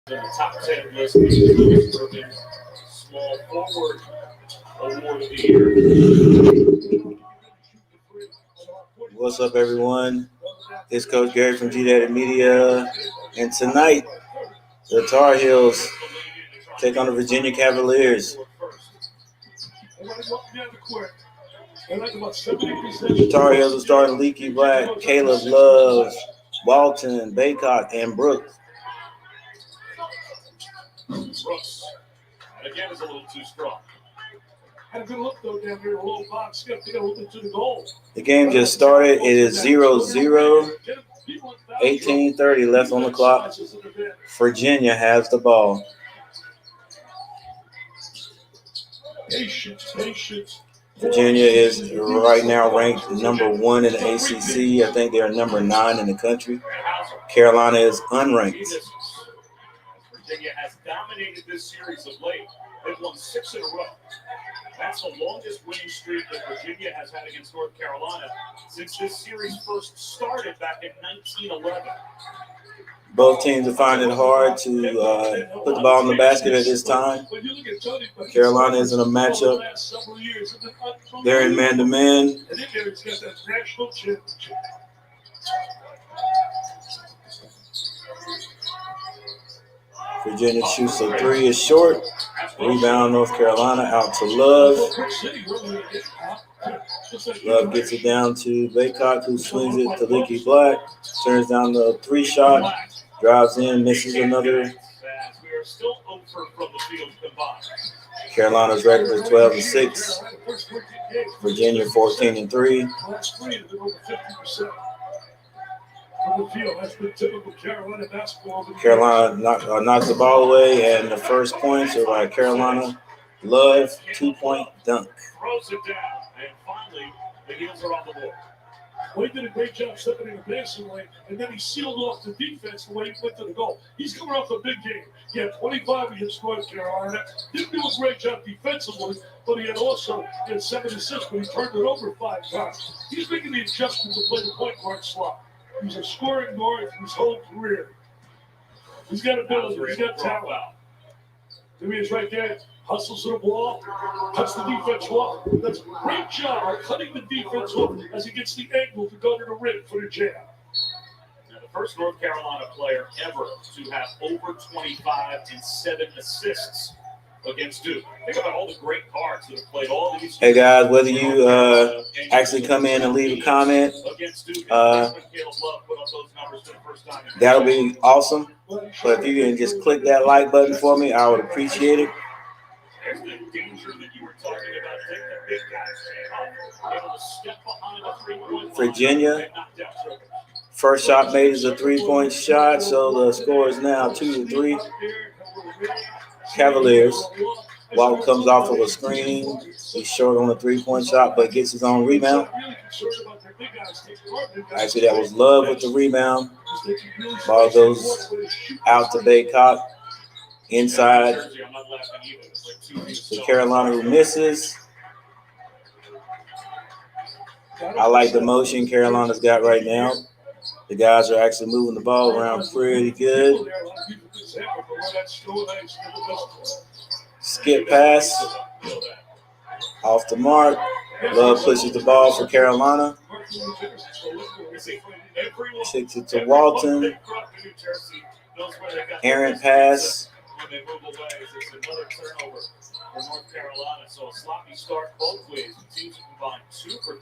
in the top 10 list for the Urban Small Forward Award of the Year. What's up, everyone? It's Coach Gary from G-Daddy Media, and tonight the Tar Heels take on the Virginia Cavaliers. The Tar Heels are starting Leaky Black, Caleb Love, Walton, Baycock, and Brooks. Brooks, again, is a little too strong. Had a good look, though, down here, a little box. Got to get a little bit to the goal. The game just started. It is 0-0. 18:30 left on the clock. Virginia has the ball. Virginia is right now ranked number 1 in the ACC. I think they are number 9 in the country. Carolina is unranked. Virginia has dominated this series of late. They've won 6 in a row. That's the longest winning streak that Virginia has had against North Carolina since this series first started back in 1911. Both teams are finding it hard to put the ball in the basket at this time. Carolina is in a matchup. They're in man-to-man. Virginia shoots a 3, is short. Rebound, North Carolina, out to Love. Love gets it down to Baycock, who swings it to Leaky Black. Turns down the 3 shot. Drives in, misses another. Carolina's record is 12-6. Virginia 14-3. Carolina knocks the ball away, and the first points are by Carolina. Love, 2-point dunk. Throws it down, and finally the Heels are on the board. Well, he did a great job stepping in the passing lane, and then he sealed off the defense the way he went to the goal. He's coming off a big game. He had 25 against North Carolina. Didn't do a great job defensively, but he had 7 assists, but he turned it over 5 times. He's making the adjustment to play the point guard slot. He's a scoring guard his whole career. He's got ability. He's got talent. There he is right there. Hustles to the ball. Cuts the defense off. That's a great job of cutting the defense off as he gets the angle to go to the rim for the jam. Now, the first North Carolina player ever to have over 25 and 7 assists against Duke. Think about all the great guards that have played all these. Hey guys, whether you actually come in and leave a comment, that'll be awesome. But if you can just click that like button for me, I would appreciate it. There's the danger that you were talking about. Take the big guys able to step behind the 3-point line. Virginia, first shot made is a 3-point shot, so the score is now 2-3. Cavaliers. Walton comes off of a screen. He's short on a 3-point shot, but gets his own rebound. Actually, that was Love with the rebound. Ball goes out to Baycock. Inside to Carolina, who misses. I like the motion Carolina's got right now. The guys are actually moving the ball around pretty good. Skip pass. Off the mark. Love pushes the ball for Carolina. Kicks it to Walton. Errant pass. When they move away, it's another turnover for North Carolina. So a sloppy start both ways. The teams combined 2 for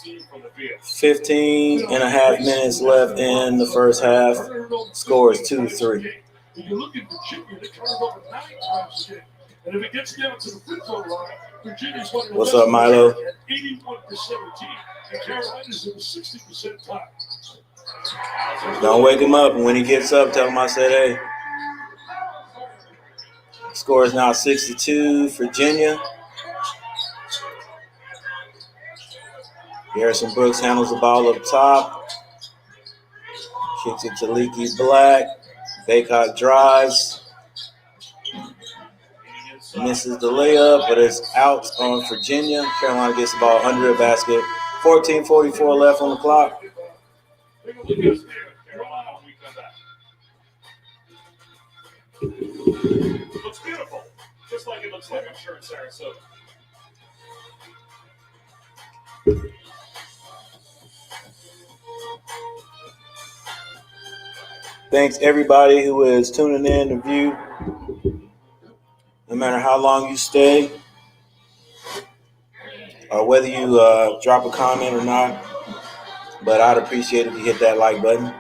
13 from the field. 15 and a half minutes left in the first half. Score is 2-3. You look at Virginia, they turn it over 9 times a game. And if it gets down to the free throw line, Virginia's one of the What's up, Milo? at 81% of the team, and Carolina's in the 60% time. Don't wake him up. And when he gets up, tell him I said, hey. Score is now 6-2, Virginia. Garrison Brooks handles the ball up top. Kicks it to Leaky Black. Baycock drives. Misses the layup, but it's out on Virginia. Carolina gets the ball under the basket. 14:44 left on the clock. Looks beautiful. Just like it looks like, I'm sure, in Sarasota. Thanks everybody who is tuning in to view. No matter how long you stay, or whether you drop a comment or not, but I'd appreciate if you hit that like button.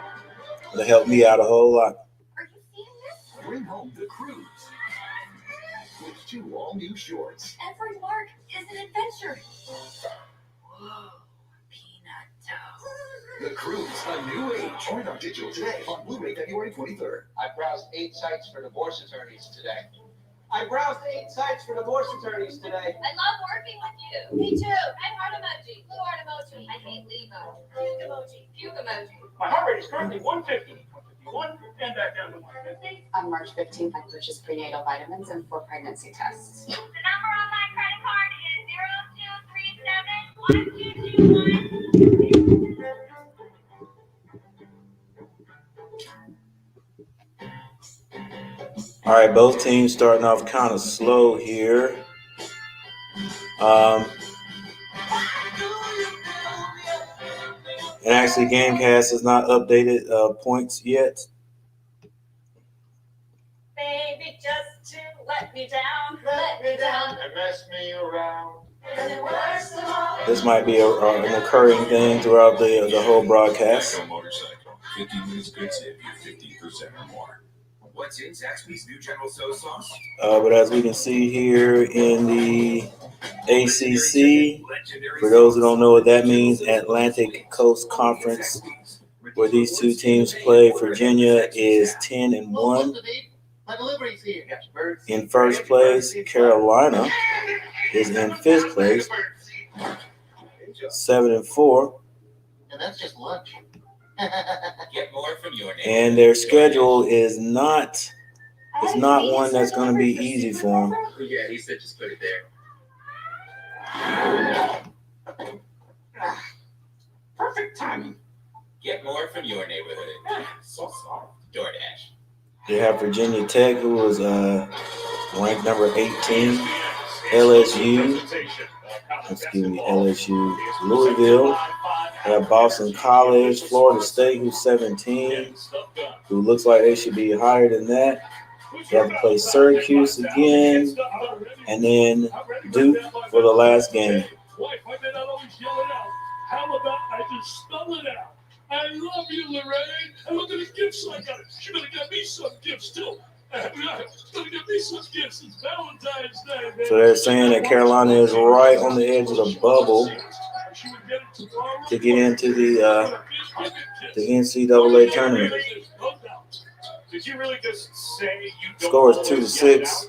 It'll help me out a whole lot. Are you seeing this? Bring home the cruise with 2 all-new shorts. Every mark is an adventure. Whoa, peanut dough. The Cruise, a new age. Join our digital today on Blu-ray February 23rd. I browsed 8 sites for divorce attorneys today. I browsed 8 sites for divorce attorneys today. I love working with you. Me too. I'm heart emoji. Blue heart emoji. I hate Levo. Puke emoji. Puke emoji. My heart rate is currently 150, 151, and back down to 150. On March 15th, I purchased prenatal vitamins and 4 pregnancy tests. The number on my credit card is 0237-1221. All right, both teams starting off kind of slow here. And actually, Gamecast has not updated points yet. Baby, just to let me down, And mess me around. And the worst of all, This might be an occurring thing throughout the whole broadcast. Motorcycle. 50 minutes could save you 50% or more. What's in Zaxby's new General Soy sauce? But as we can see here in the ACC, for those who don't know what that means, Atlantic Coast Conference, where these two teams play, Virginia is 10-1. In first place, Carolina is in 5th place, 7-4. And that's just lunch. Get more from your neighbor. And their schedule is not one that's going to be easy for them. Yeah, he said just put it there. Perfect timing. Get more from your neighborhood. So soft. DoorDash. They have Virginia Tech, who was ranked number 18. LSU, Louisville. They have Boston College, Florida State, who's 17, who looks like they should be higher than that. They have to play Syracuse again, and then Duke for the last game. How about I just spell it out? I love you, Lorraine. And look at the gifts I got. She better get me some gifts, too. She's going to get me some gifts. It's Valentine's Day, man. So they're saying that Carolina is right on the edge of the bubble to get into the NCAA tournament. Did you really just say you Score is 2-6.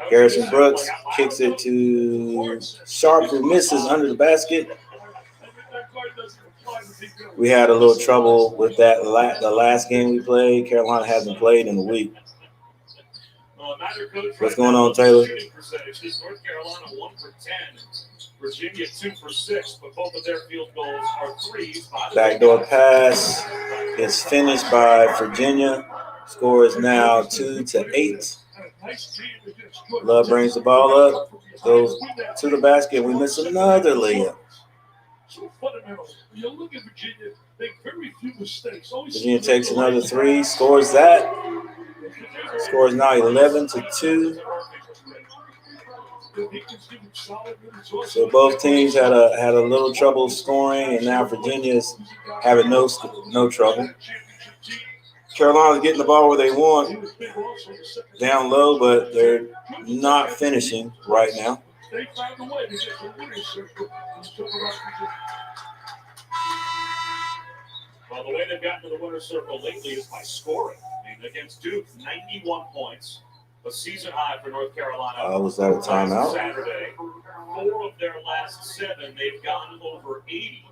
Harrison Brooks kicks it to Sharp, who misses under the basket. We had a little trouble with that the last game we played. Carolina hasn't played in a week. What's going on, Taylor? North Carolina 1 for 10. Virginia 2 for 6, but both of their field goals are threes. Backdoor pass is finished by Virginia. Score is now 2-8. Love brings the ball up, goes to the basket. We miss another layup. So fundamental. You look at Virginia, make very few mistakes. Virginia takes another 3, scores that. Score is now 11-2. So both teams had a little trouble scoring, and now Virginia's having no trouble. Carolina's getting the ball where they want, down low, but they're not finishing right now. They found a way to get the winning circle. Well, the way they've gotten to the winner's circle lately is by scoring. I mean, against Duke, 91 points, a season high for North Carolina. Was that a timeout? Saturday, 4 of their last 7, they've gone over 80.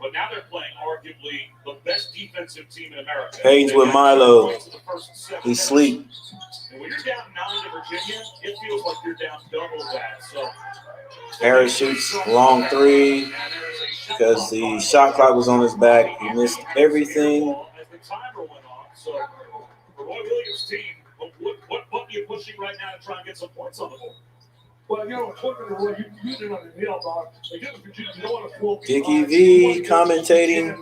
But now they're playing arguably the best defensive team in America. Page with Milo. He's asleep. And when you're down 9 to Virginia, it feels like you're down double that. So Harris shoots long 3 because the shot clock was on his back. He missed everything. As the timer went off, so for Roy Williams' team, what are you pushing right now to try and get some points on the board? Well, you know, you did on the nail bar. Dickie V commentating.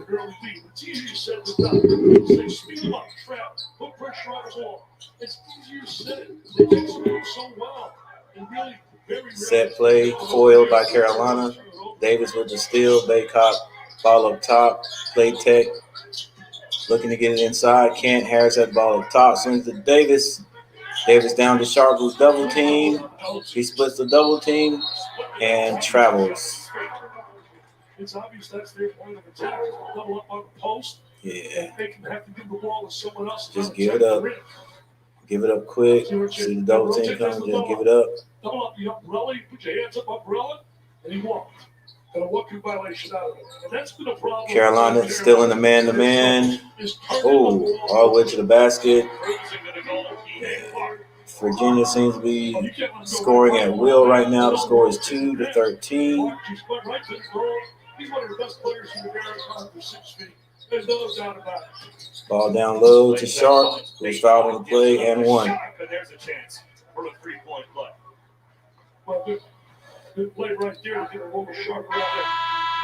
Speed them up, trap, put pressure on the ball. It's easier said. They just do it so well. And really, very Set play foiled by Carolina. Davis with the steal. Baycott ball up top. Play tech. Looking to get it inside. Can't. Harris at the ball up top. Swings to Davis. Davis down to Sharp, who's double team. He splits the double team and travels. It's obvious that's their point of attack. Double up on the post. Yeah. They can have to give the ball to someone else. Just give it up. Give it up quick. See the double team coming. Just give it up. Double up the umbrella. You put your hands up umbrella, and he walked. And a walking violation out of it. And that's been a problem. Carolina still in the man-to-man. Oh, all the way to the basket. Virginia seems to be scoring at will right now. The score is 2-13. He's one of the best players in the American for 6 feet. There's no doubt about it. Ball down low to Sharp, who's fouled on the play and one. There's a chance for a 3-point play. Well, good play right there to get a little sharp around there.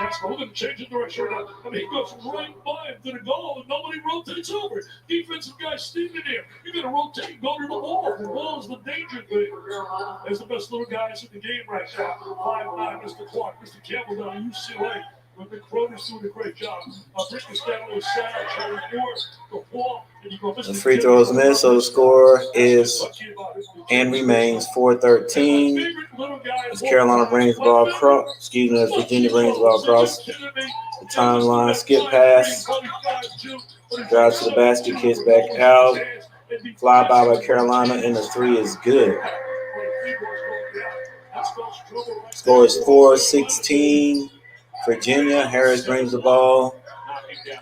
That's we're going to change the direction now. I mean, he goes right by him to the goal, and nobody rotates over. Defensive guy standing there. You got to rotate and go to the ball. The ball is the danger thing. There's the best little guys in the game right now. 5'9", Mr. Clark, Mr. Campbell down at UCLA. But the Cronin's doing a great job. Britney Stanley was sad, trying to the ball, and you go, The free throws missed, so the score is and remains 4-13. As Carolina brings the ball across, as Virginia brings the ball across the timeline, skip pass, drives to the basket, kicks back out, fly by Carolina, and the three is good. Score is 4-16. Virginia. Harris brings the ball,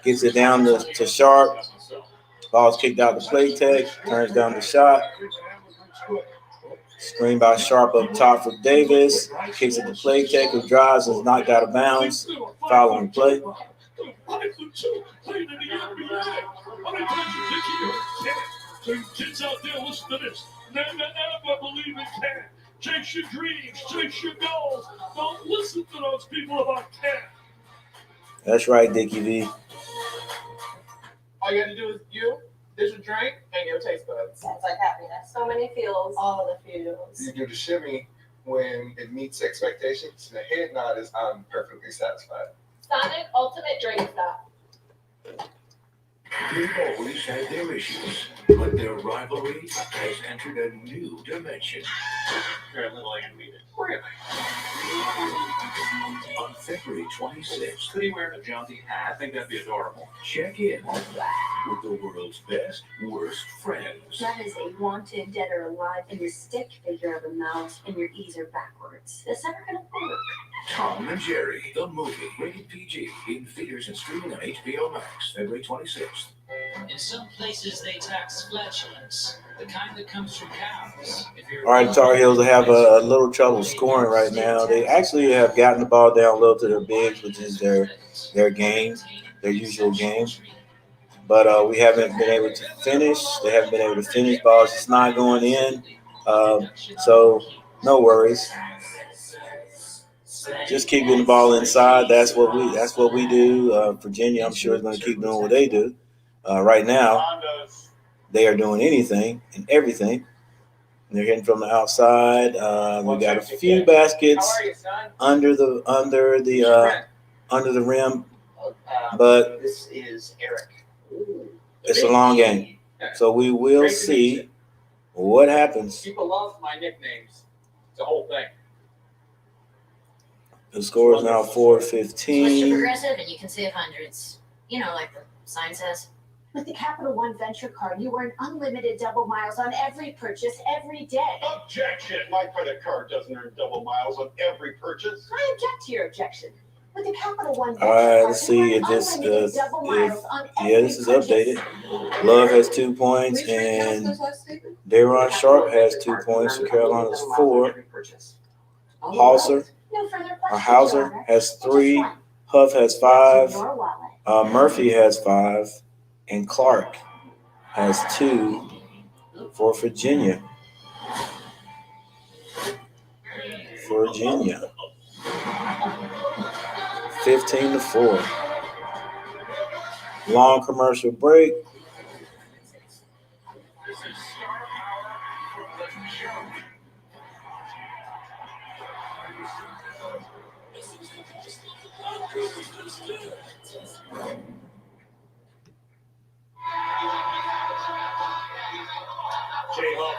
gets it down to Sharp. Ball's kicked out to play tech, turns down the shot. Screen by Sharp up top for Davis. Kicks it to play tech, who drives and is knocked out of bounds. Foul on the play. So you kids out there, listen to this. Never ever believe it can. Chase your dreams, chase your goals. Don't listen to those people about can. That's right, Dickie V. All you got to do is there's a drink, and your taste buds. Sounds like happiness. So many feels. All the feels. You do the shimmy when it meets expectations. The head nod is I'm perfectly satisfied. Sonic Ultimate Drink Stop. They've always had their issues, but their rivalry has entered a new dimension. They're a little animated. Really? On February 26th, Could he wear a jaunty hat? I think that'd be adorable. check in with the world's best, worst friends. That is a wanted, dead or alive, and your stick figure of a mouse, and your E's are backwards. That's never gonna work. Tom and Jerry, the movie, rated PG, in theaters and streaming on HBO Max, February 26th. In some places, they tax flatulence, the kind that comes from cows. All right, Tar Heels have a little trouble scoring right now. They actually have gotten the ball down low to their bigs, which is their game, their usual game. But we haven't been able to finish. They haven't been able to finish. Ball's just not going in. So no worries. Just keep getting the ball inside. That's what we do. Virginia, I'm sure, is going to keep doing what they do. Right now, they are doing anything and everything. They're hitting from the outside. We got a few baskets under the rim, but This is Eric. it's a long game. So we will see what happens. People love my nicknames. It's a whole thing. The score is now Switch to 4-15. Progressive and you can save hundreds. You know, like the sign says. With the Capital One Venture Card, you earn unlimited double miles on every purchase every day. Objection! My credit card doesn't earn double miles on every purchase. I object to your objection. With the Capital One Venture All right, Card, let's see you if earn this unlimited double miles on every this is updated. Love has 2 points and Dayron Sharp has 2 points. So Carolina's 4. Hauser No further or questions, Hauser Your Honor. has Just 3. one. Huff has What's 5. in your wallet? Murphy has 5, and Clark has 2 for Virginia. Virginia. 15-4. Long commercial break.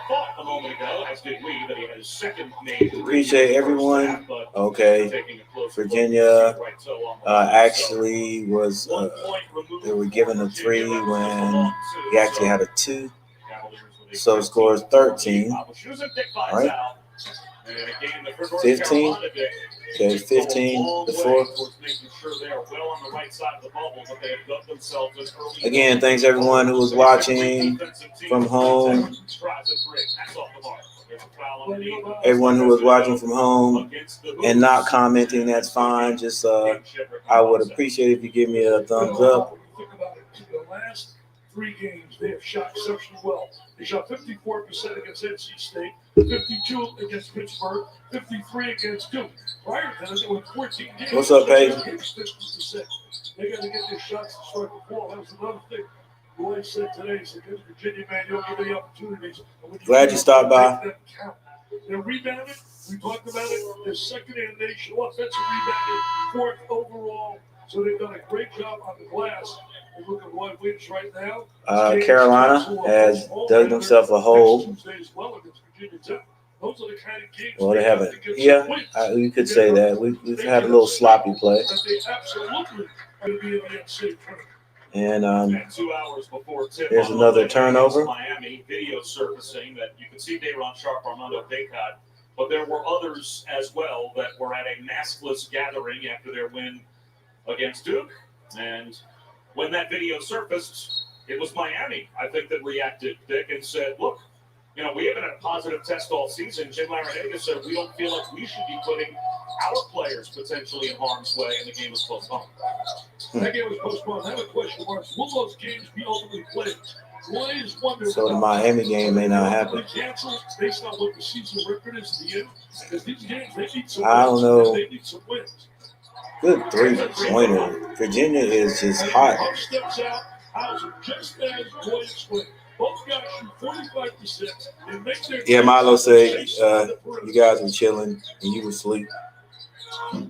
Thought a moment ago, as did we, that he had his second name. Appreciate everyone. Okay. Virginia actually was, they were given a 3 when he actually had a 2. So score is 13. All right. 15. Okay, 15-4. Again, thanks everyone who was watching from home. Everyone who was watching from home and not commenting, that's fine. Just I would appreciate if you give me a thumbs up. The last 3 games, they have shot exceptionally well. They shot 54% against NC State, 52 against Pittsburgh, 53 against Duke. Prior to that, they were 14 games. What's up, Paige? They got to get their shots to start the ball. That was another thing Roy said today. He said, Virginia, man, you don't give any opportunities. Glad you stopped by. They're rebounded. We talked about it. They're second in the nation. Offensive rebounded, 4th overall. So they've done a great job on the glass. And look at Roy Williams right now. Carolina has dug themselves a hole. Well, they haven't. Yeah, you could say that. We've had a little sloppy play. And 2 hours before tip, there's another turnover. Miami video surfacing that you can see Dayron Sharp, Armando Bacot, but there were others as well that were at a maskless gathering after their win against Duke. And when that video surfaced, it was Miami, I think, that reacted, Dick, and said, look, you know, we haven't had a positive test all season. Jim Larinaga said we don't feel like we should be putting our players potentially in harm's way, and the game was postponed. That game was postponed. I have a question mark. Will those games be ultimately played? So the Miami game may not happen. Based on what the season record is at the end, because these games, they need some I don't know. They need some wins. Good 3-pointer. Virginia is just hot. Steps out, Hauser, just as Roy explained. Both guys shoot 45% and make their Yeah, Milo said you guys were chilling and you were asleep. No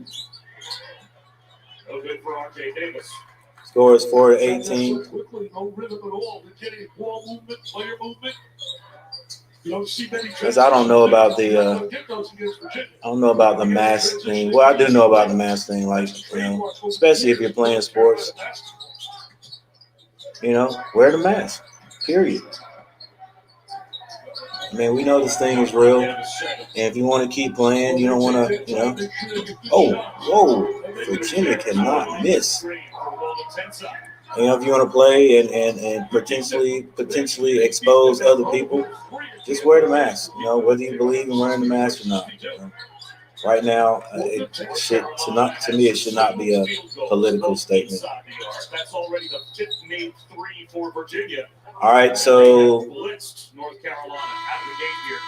good for R.J. Davis. Score is 4-18. Quickly, no rhythm at all. They're getting ball movement, player movement. You don't see many. Because I don't know about the mask thing. Well, I do know about the mask thing, like, you know, especially if you're playing sports. You know, wear the mask. Period. I mean, we know this thing is real, and if you want to keep playing, you don't want to, you know. Oh, whoa! Virginia cannot miss. You know, if you want to play and potentially expose other people, just wear the mask. You know, whether you believe in wearing the mask or not. You know? Right now, to me, it should not be a political statement. That's already the 5th made 3 for Virginia. All right, so North Carolina out of the game here.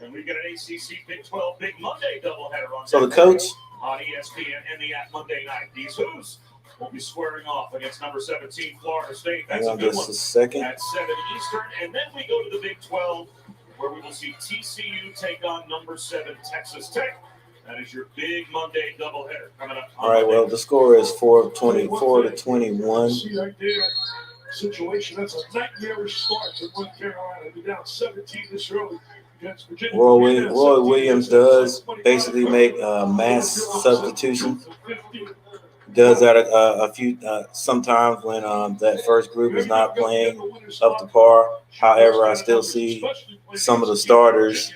And we get an ACC Big 12 Big Monday doubleheader on. So the coach on ESPN and the at Monday night. These Who's will be squaring off against number 17 Florida State. That's a good one. A second. At 7 Eastern, and then we go to the Big 12, where we will see TCU take on number 7 Texas Tech. That is your big Monday doubleheader coming up. All right. Well, the score is 4-21. See right there. Situation. That's a nightmarish start to North Carolina. Be down 17 this early against Virginia. Roy Williams does basically make mass substitution. Does that a few sometimes when that first group is not playing up to par. However, I still see some of the starters.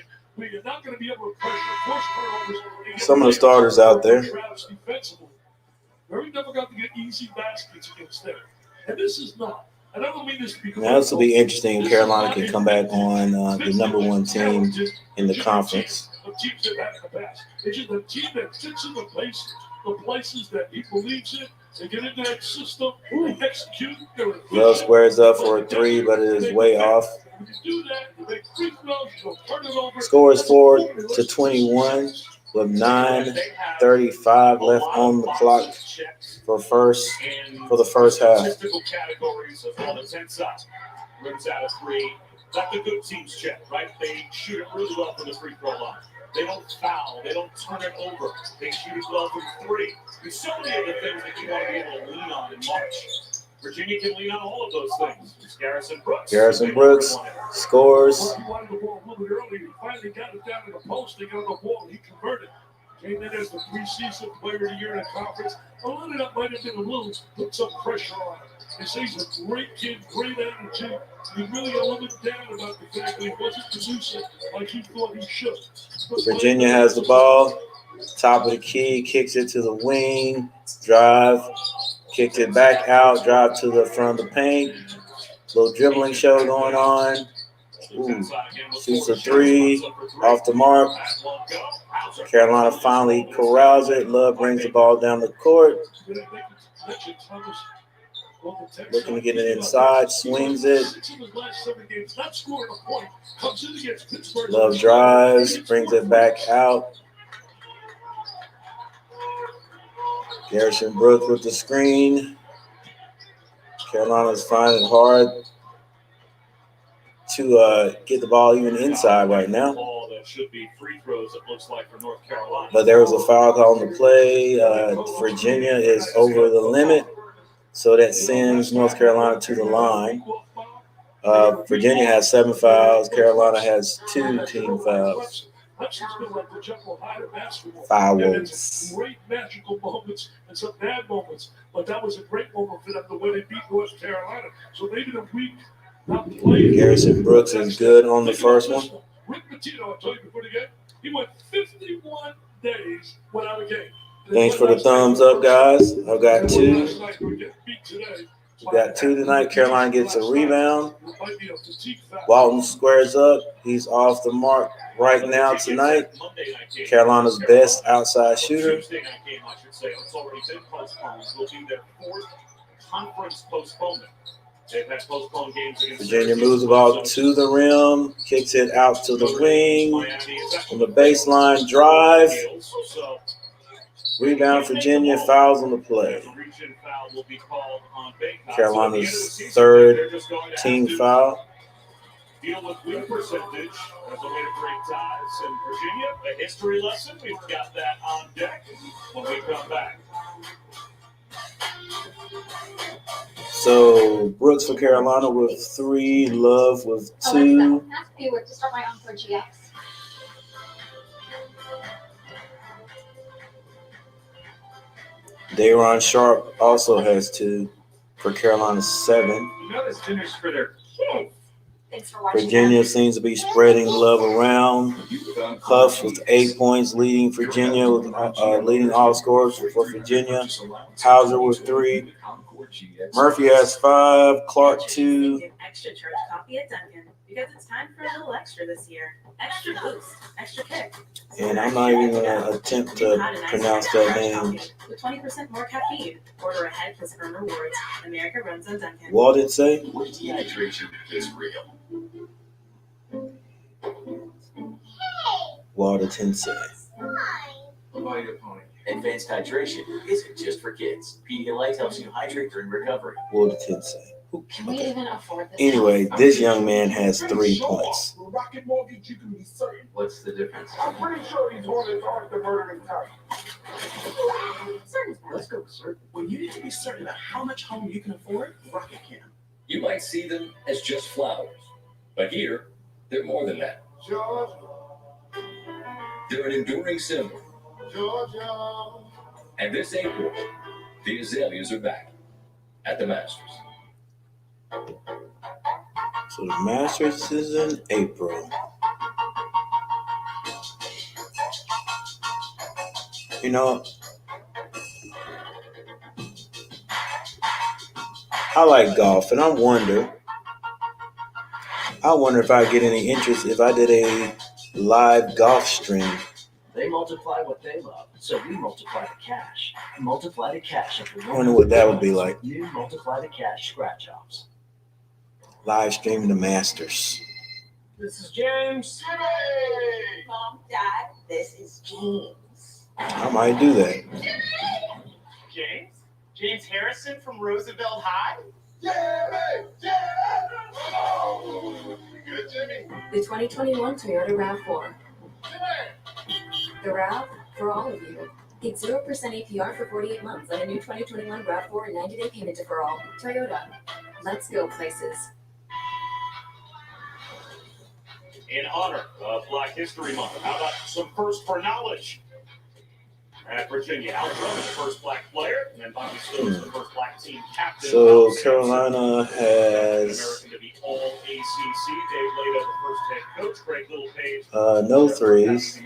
Some of the starters out there. Very difficult to get easy baskets against them. And this is not. I don't mean this to be. Now, this will be interesting. Carolina can come back on the number 1 team in the conference. It's just a team that sits in the places that he believes in. They get into that system, they execute. Love squares up for a 3, but it is way off. When you do that, you make free throws, you don't turn it over. Score is 4-21 with 9:35 left on the clock for the first half. Statistical categories of all the 10 shots. Rims out of three. Let the good teams check, right? They shoot it really well from the free throw line. They don't foul. They don't turn it over. They shoot it well from three. There's so many other things that you want to be able to lean on in March. Virginia can lean on all of those things. It's Garrison Brooks. Garrison Brooks scores. He wanted the ball a little bit early. He finally got it down to the post. They got on the ball. He converted. Came in as the preseason player of the year in the conference. A lot of that might have been a little, put some pressure on him. They say he's a great kid, great attitude. You really got a little bit down about the fact that he wasn't producing like he thought he should. Virginia has the ball. Top of the key, kicks it to the wing, drive, kicks it back out, drive to the front of the paint. Little dribbling show going on. Ooh, shoots a three off the mark. Carolina finally corrals it. Love brings the ball down the court. Looking to get it inside, swings it. Love drives, brings it back out. Garrison Brooks with the screen. Carolina's finding it hard to get the ball even inside right now. But there was a foul call on the play. Virginia is over the limit, so that sends North Carolina to the line. Virginia has 7 fouls. Carolina has 2 team fouls. Fouls. Great magical moments and some bad moments, but that was a great moment for them the way they beat North Carolina. So maybe the week not playing. Garrison Brooks is good on the first one. Rick Pitino, I told you before the game, he went 51 days without a game. Thanks for the thumbs up, guys. I've got 2. We got 2 tonight. Carolina gets a rebound. Walton squares up. He's off the mark right now tonight. Carolina's best outside shooter. Tuesday night game, I should say. It's already been postponed. Will be their 4th conference postponement. They've had postponed games against Virginia moves the ball to the rim, kicks it out to the wing. On the baseline drive. Rebound Virginia, fouls on the play. Carolina's 3rd team foul. Deal with win percentage as a way to break ties. And Virginia, a history lesson. We've got that on deck when we come back. So Brooks for Carolina with 3, Love with 2. To start my own for GX. Dayron Sharp also has 2 for Carolina 7. You know this dinner's for their kids. Thanks for watching. Virginia seems to be spreading Love around. Huff with 8 points, leading Virginia with leading all scorers for Virginia. Hauser with 3. Murphy has 5. Clark 2. Extra charge coffee at Dunkin' because it's time for a little extra this year. Extra boost, extra kick. And I'm not even gonna attempt to pronounce that name. With 20% more caffeine. Order ahead for Spurn Rewards. America runs on Dunkin'. What did it say? Dehydration is real. Water Tensei. Vita-Pony. Advanced hydration isn't just for kids. Pedialyte helps you hydrate during recovery. Water Tensei. Can we even afford this? Anyway, this young man has 3 points. Rocket mortgage, you can be certain. What's the difference? I'm pretty sure he's one that's hard to murder in time. Let's go with certain. When you need to be certain about how much home you can afford, Rocket can. You might see them as just flowers, but here, they're more than that. Georgia. They're an enduring symbol. Georgia. And this April, the azaleas are back at the Masters. So the Masters is in April. You know, I like golf, and I wonder if I get any interest if I did a live golf stream. They multiply what they love, so we multiply the cash. Multiply the cash. I wonder what that would be like. New multiply the cash scratch offs. Live streaming the Masters. This is James. Mom, Dad, this is James. I might do that. James? James Harrison from Roosevelt High? Good, Jimmy. The 2021 Toyota RAV4. The RAV for all of you. Get 0% APR for 48 months on a new 2021 RAV4 and 90-day payment deferral. Toyota. Let's go places. In honor of Black History Month, how about some first for knowledge? At Virginia, Al Drummond, the first black player, and then Bobby Stokes, the first black team captain. So Carolina has American to be all ACC. Dave Lato, the first head coach. Greg Littlepage, no threes.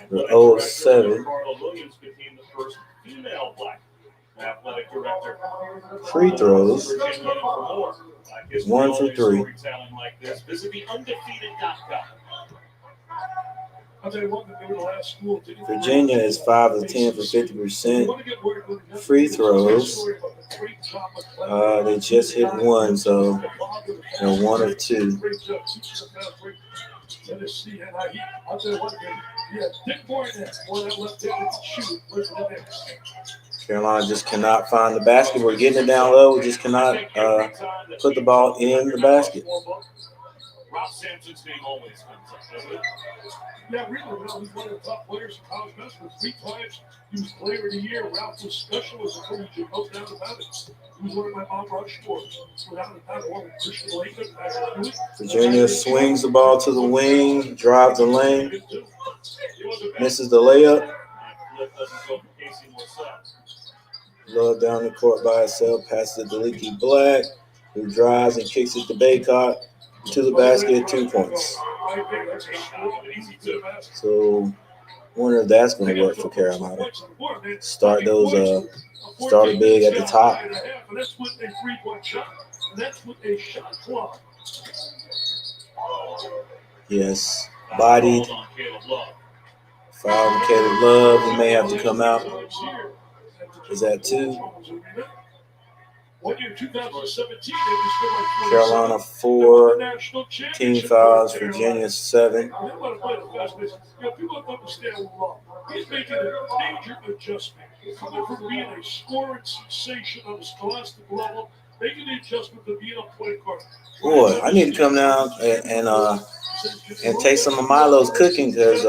For 07. Carla Williams became the first female black athletic director. Free throws. Virginia and for more. 1 for 3. Storytelling like this. Visit the undefeated.com. I'll tell you what, they were the last school to Virginia is 5 of 10 for 50%. Free throws. They just hit 1, so they're 1 of 2. Tennessee, and I'll tell you what, Dick Barnett, boy, that left-handed shoot. Listen to this. Carolina just cannot find the basket. We're getting it down low. We just cannot put the ball in the basket. Rob Sampson's name always comes up, doesn't it? Yeah, really. Well, he's one of the top players in college basketball. 3 times he was player of the year. Ralph was special as a collegiate, no doubt about it. He was one of my Mount Rushmores. Without a doubt, along with Christian Laettner. Virginia swings the ball to the wing, drives the lane, misses the layup. Love down the court by itself, passes it to Leaky Black, who drives and kicks it to Baycott. To the basket, 2 points. So, wonder if that's going to work for Carolina. Start those, start a big at the top. Yes, bodied. Foul Caleb Love. He may have to come out. Is that 2? Carolina 4, team fouls, Virginia 7. He's making a major adjustment. Coming from being a scoring sensation on the scholastic level, making the adjustment to being a point guard. Boy, I need to come down and taste some of Milo's cooking because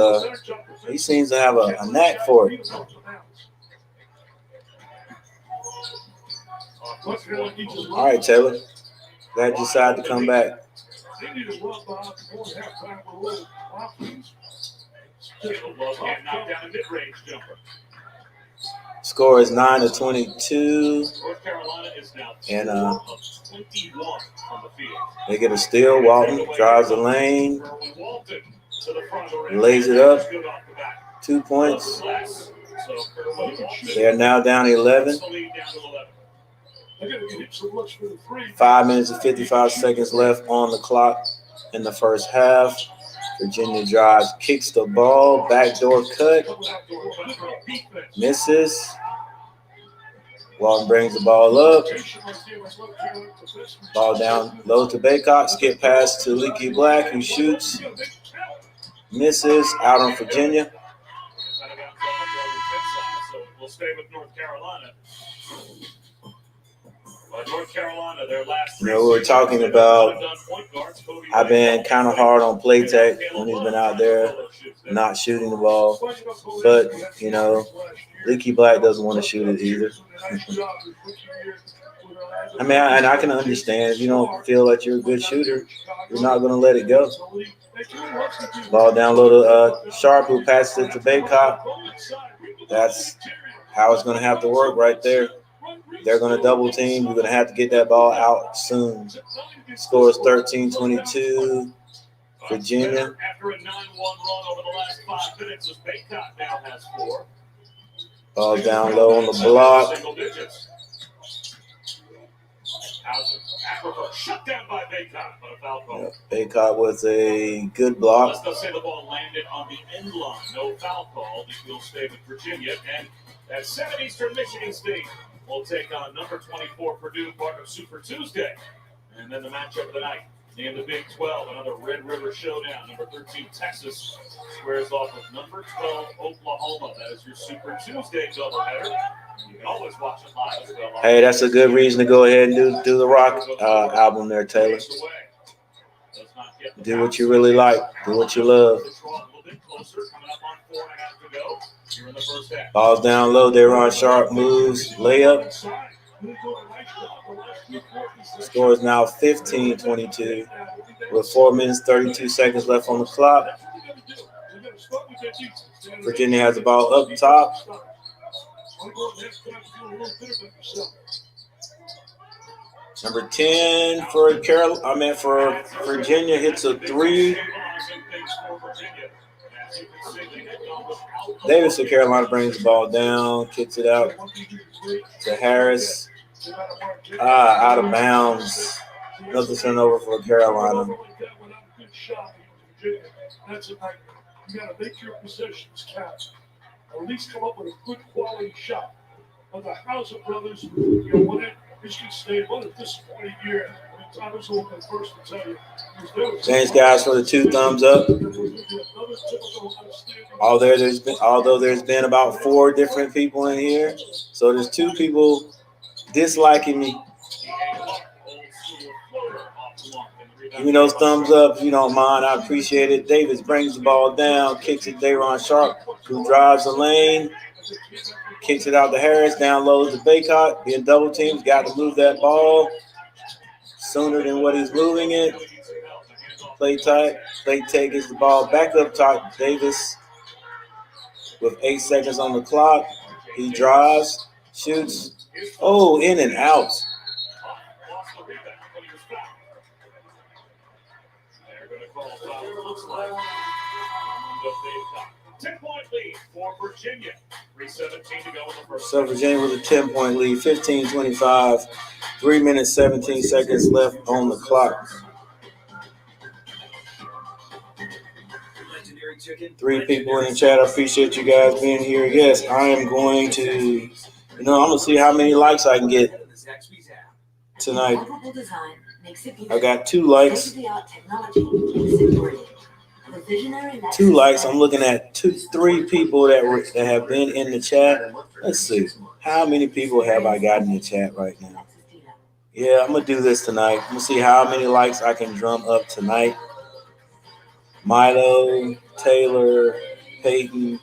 he seems to have a knack for it. All right, Taylor. Glad you decided to come back. Score is 9 to 22. And they get a steal. Walton drives the lane, lays it up. 2 points. They are now down 11. 5 minutes and 55 seconds left on the clock in the first half. Virginia drives, kicks the ball, backdoor cut, misses. Walton brings the ball up. Ball down low to Baycott. Skip pass to Leaky Black, who shoots, misses, out on Virginia. We'll stay with North Carolina. North Carolina, their last You know, we're talking about, I've been kind of hard on Playtech when he's been out there not shooting the ball. But, you know, Leaky Black doesn't want to shoot it either. I mean, and I can understand if you don't feel that you're a good shooter, you're not going to let it go. Ball down low to Sharp, who passes it to Baycott. That's how it's going to have to work right there. They're going to double team. You're going to have to get that ball out soon. Score is 13-22. Virginia. After a 9-1 run over the last 5 minutes, as Baycott now has 4. Ball down low on the block. Shut down by Baycott, but a foul call. Baycott with a good block. They'll say the ball landed on the end line. No foul call. This will stay with Virginia. And at 7 Eastern, Michigan State will take on number 24 Purdue, part of Super Tuesday. And then the matchup of the night, In the Big 12, another Red River showdown. Number 13, Texas squares off with number 12, Oklahoma. That is your Super Tuesday doubleheader. You can always watch it live as well. Hey, that's a good reason to go ahead and do the rock album there, Taylor. Do what you really like. Do what you love. Ball's down low. Daron Sharp moves. Layup. Score is now 15-22 with 4 minutes, 32 seconds left on the clock. Virginia has the ball up top. Number 10 for Virginia hits a three. Davis of Carolina brings the ball down, kicks it out to Harris. Out of bounds. Another turnover for Carolina. That's a nightmare. You got to make your possessions count. Or at least come up with a good quality shot. But the Hauser brothers, when Michigan State, what a disappointing year. I mean, Thomas will be first to tell you. Thanks, guys, for the 2 thumbs up. Although there's been about 4 different people in here, so there's 2 people disliking me. Give me those thumbs up if you don't mind. I appreciate it. Davis brings the ball down, kicks it Daron Sharp, who drives the lane, kicks it out to Harris, down low to Baycott, being double teamed. Got to move that ball sooner than what he's moving it. Play tight. Play take gets the ball back up top. Davis with 8 seconds on the clock. He drives, shoots. Oh, in and out. 10-point lead for Virginia. 3:17 to go in the first. So Virginia with a 10-point lead, 15-25, 3 minutes, 17 seconds left on the clock. 3 people in the chat. I appreciate you guys being here. Yes, I am going to, I'm going to see how many likes I can get tonight. I got 2 likes. 2 likes. I'm looking at 3 people that have been in the chat. Let's see. How many people have I got in the chat right now? Yeah, I'm going to do this tonight. I'm going to see how many likes I can drum up tonight. Milo, Taylor, Peyton.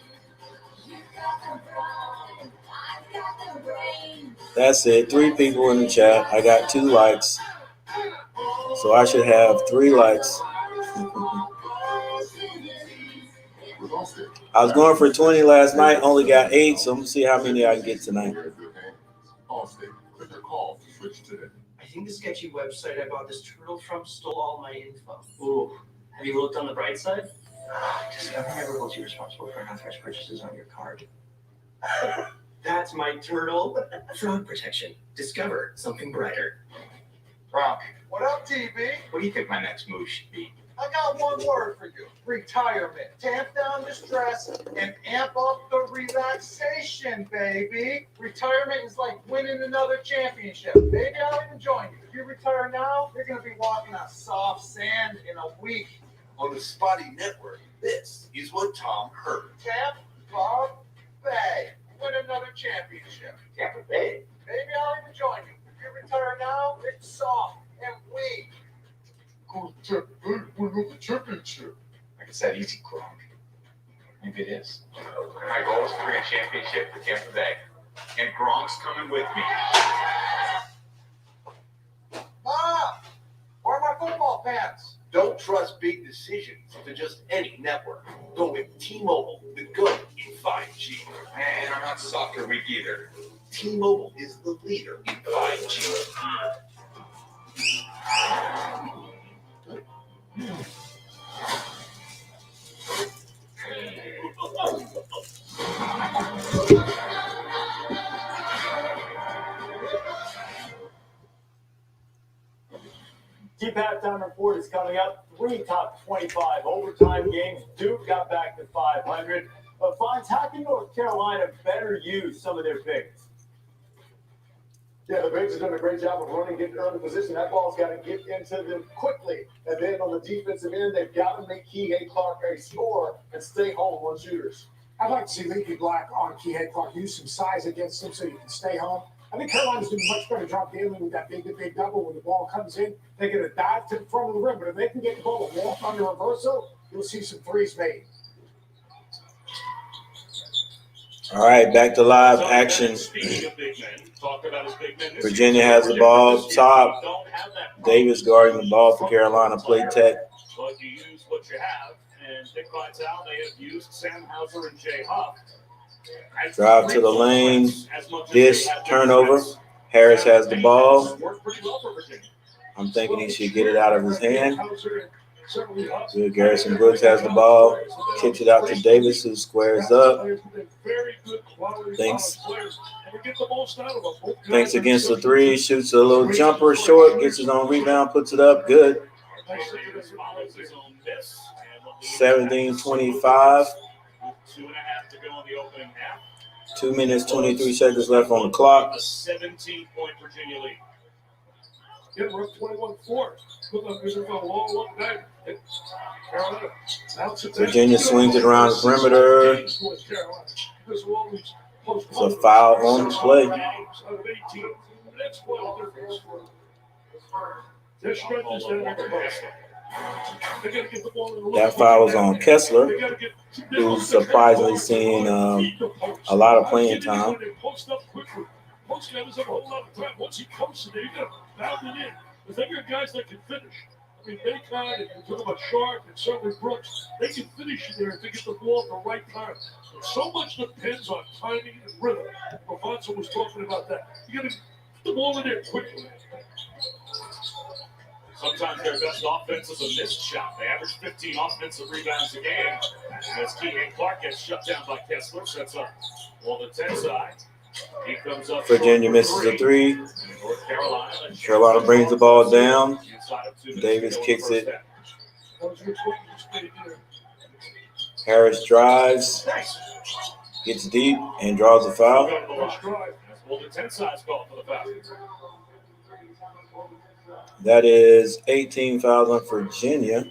That's it. 3 people in the chat. I got 2 likes. So I should have 3 likes. I was going for 20 last night, only got 8, so I'm going to see how many I can get tonight. I think the sketchy website I bought this turtle from stole all my info. Ooh, have you looked on the bright side? Discover never holds you responsible for unauthorized purchases on your card. That's my turtle. Fraud protection. Discover something brighter. Bronk. What up, TB? What do you think my next move should be? I got one word for you. Retirement. Tamp down the stress and amp up the relaxation, baby. Retirement is like winning another championship. Maybe I'll even join you. If you retire now, you're going to be walking on soft sand in a week. On the Spotty Network, this is what Tom heard. Tamp, Bob, Bay. Win another championship. Tampa Bay. Maybe I'll even join you. If you retire now, it's soft and weak. Go to win another championship. Like it's that easy, Gronk. Maybe it is. My goal is to bring a championship to Tampa Bay. And Gronk's coming with me. Mom! Where are my football pants? Don't trust big decisions to just any network. Go with T-Mobile, the GOAT in 5G. And I'm not soccer weak either. T-Mobile is the leader in 5G. Deep halftime report is coming up. 3 top 25 overtime games. Duke got back to 500. But Fonz, how can North Carolina better use some of their picks? Yeah, the Bigs have done a great job of running, getting early position. That ball's got to get into them quickly. And then on the defensive end, they've got to make Kihei Clark a scorer and stay home on shooters. I'd like to see Leaky Black on Kihei Clark use some size against him so you can stay home. I think Carolina's doing a much better job dealing with that big double when the ball comes in. They get a dive to the front of the rim, but if they can get the ball to walk on the reversal, you'll see some threes made. All right, back to live action. Virginia has the ball top. Davis guarding the ball for Carolina. Play tech. But you use what you have, and Dick Vitale, they have used Sam Hauser and Jay Huff. Drive to the lane. Dish, turnover. Harris has the ball. I'm thinking he should get it out of his hand. Good. Garrison Brooks has the ball. Kicks it out to Davis, who squares up. Thinks against the three. Shoots a little jumper short. Gets his own rebound. Puts it up. Good. 17-25. 2 minutes, 23 seconds left on the clock. A 17-point Virginia lead. Yeah, we're up 21-4. Virginia swings it around the perimeter. It's a foul on the play. That foul was on Kessler, who's surprisingly seeing a lot of playing time. Once he comes to there, you got to pound it in. But they got guys that can finish. I mean, Bacon and you talk about Sharp and certainly Brooks, they can finish it there if they get the ball at the right time. So much depends on timing and rhythm. Alfonso was talking about that. You got to get the ball in there quickly. Sometimes their best offense is a missed shot. They average 15 offensive rebounds a game. As Kihei Clark gets shut down by Kessler, sets up on the 10 side. He comes up. Virginia misses a three. Carolina brings the ball down. Davis kicks it. Harris drives, gets deep, and draws a foul. That is 18 fouls on Virginia.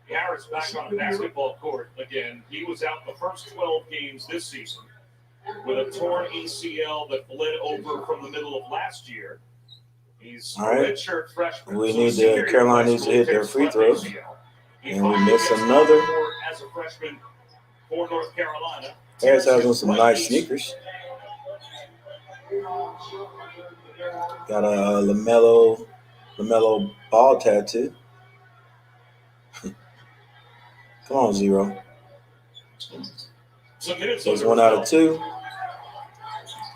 Harris back on the basketball court again. He was out the first 12 games this season with a torn ACL that bled over from the middle of last year. He's all right. Redshirt freshman. We need to. Carolina needs to hit their free throws, and we miss another. As a freshman for North Carolina, Harris has on some nice sneakers. Got a LaMelo ball tattoo. Come on, Zero. So it's 1 out of 2.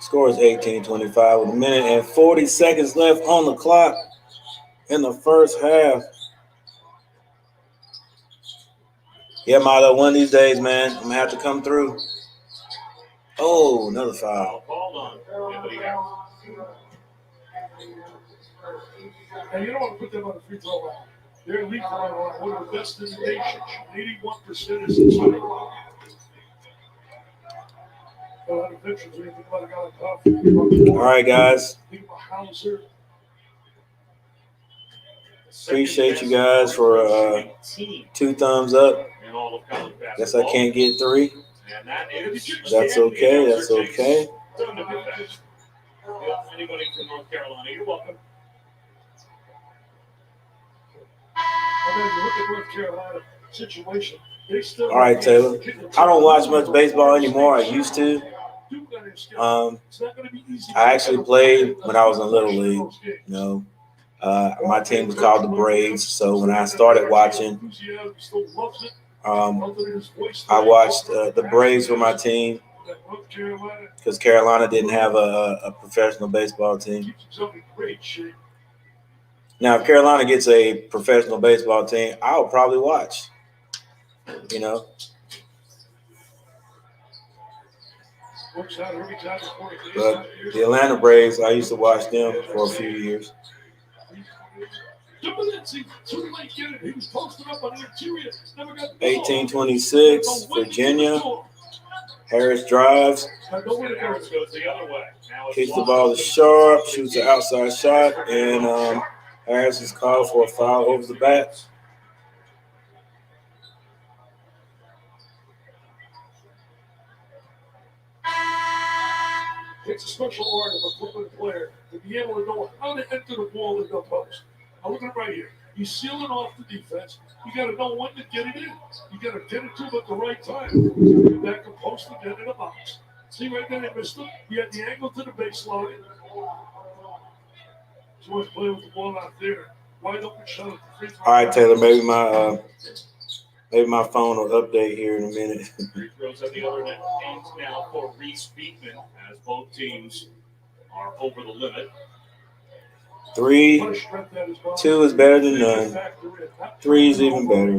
Score is 18-25 with a minute and 40 seconds left on the clock in the first half. Yeah, Milo, one of these days, man, I'm going to have to come through. Oh, another foul. And you don't want to put them on the free throw line. They're league line one of the best in the nation. 81% is inside. All right, guys. Appreciate you guys for 2 thumbs up. Guess I can't get 3. That's okay. That's okay. Anybody from North Carolina, you're welcome. I mean, you look at North Carolina situation. All right, Taylor. I don't watch much baseball anymore. I used to. I actually played when I was in Little League. You know, my team was called the Braves. So when I started watching, I watched the Braves were my team because Carolina didn't have a professional baseball team. Now, if Carolina gets a professional baseball team, I'll probably watch. You know. But the Atlanta Braves, I used to watch them for a few years. 18-26, Virginia. Harris drives, Harris goes the other way. kicks the ball to Sharp, shoots an outside shot, and Harris is called for a foul over the bat. It's a special art of a football player to be able to know how to enter the ball in the post. Now look at it right here. He's sealing off the defense. You got to know when to get it in. You got to get it to him at the right time. Get back and post again in the box. See right there, they missed him. He had the angle to the baseline. He wants to play with the ball out there. Wide open shot at the free throw. All right, Taylor, maybe my phone will update here in a minute. Free throws at the other end now for Reese Beekman as both teams are over the limit. 3, 2 is better than none. 3 is even better.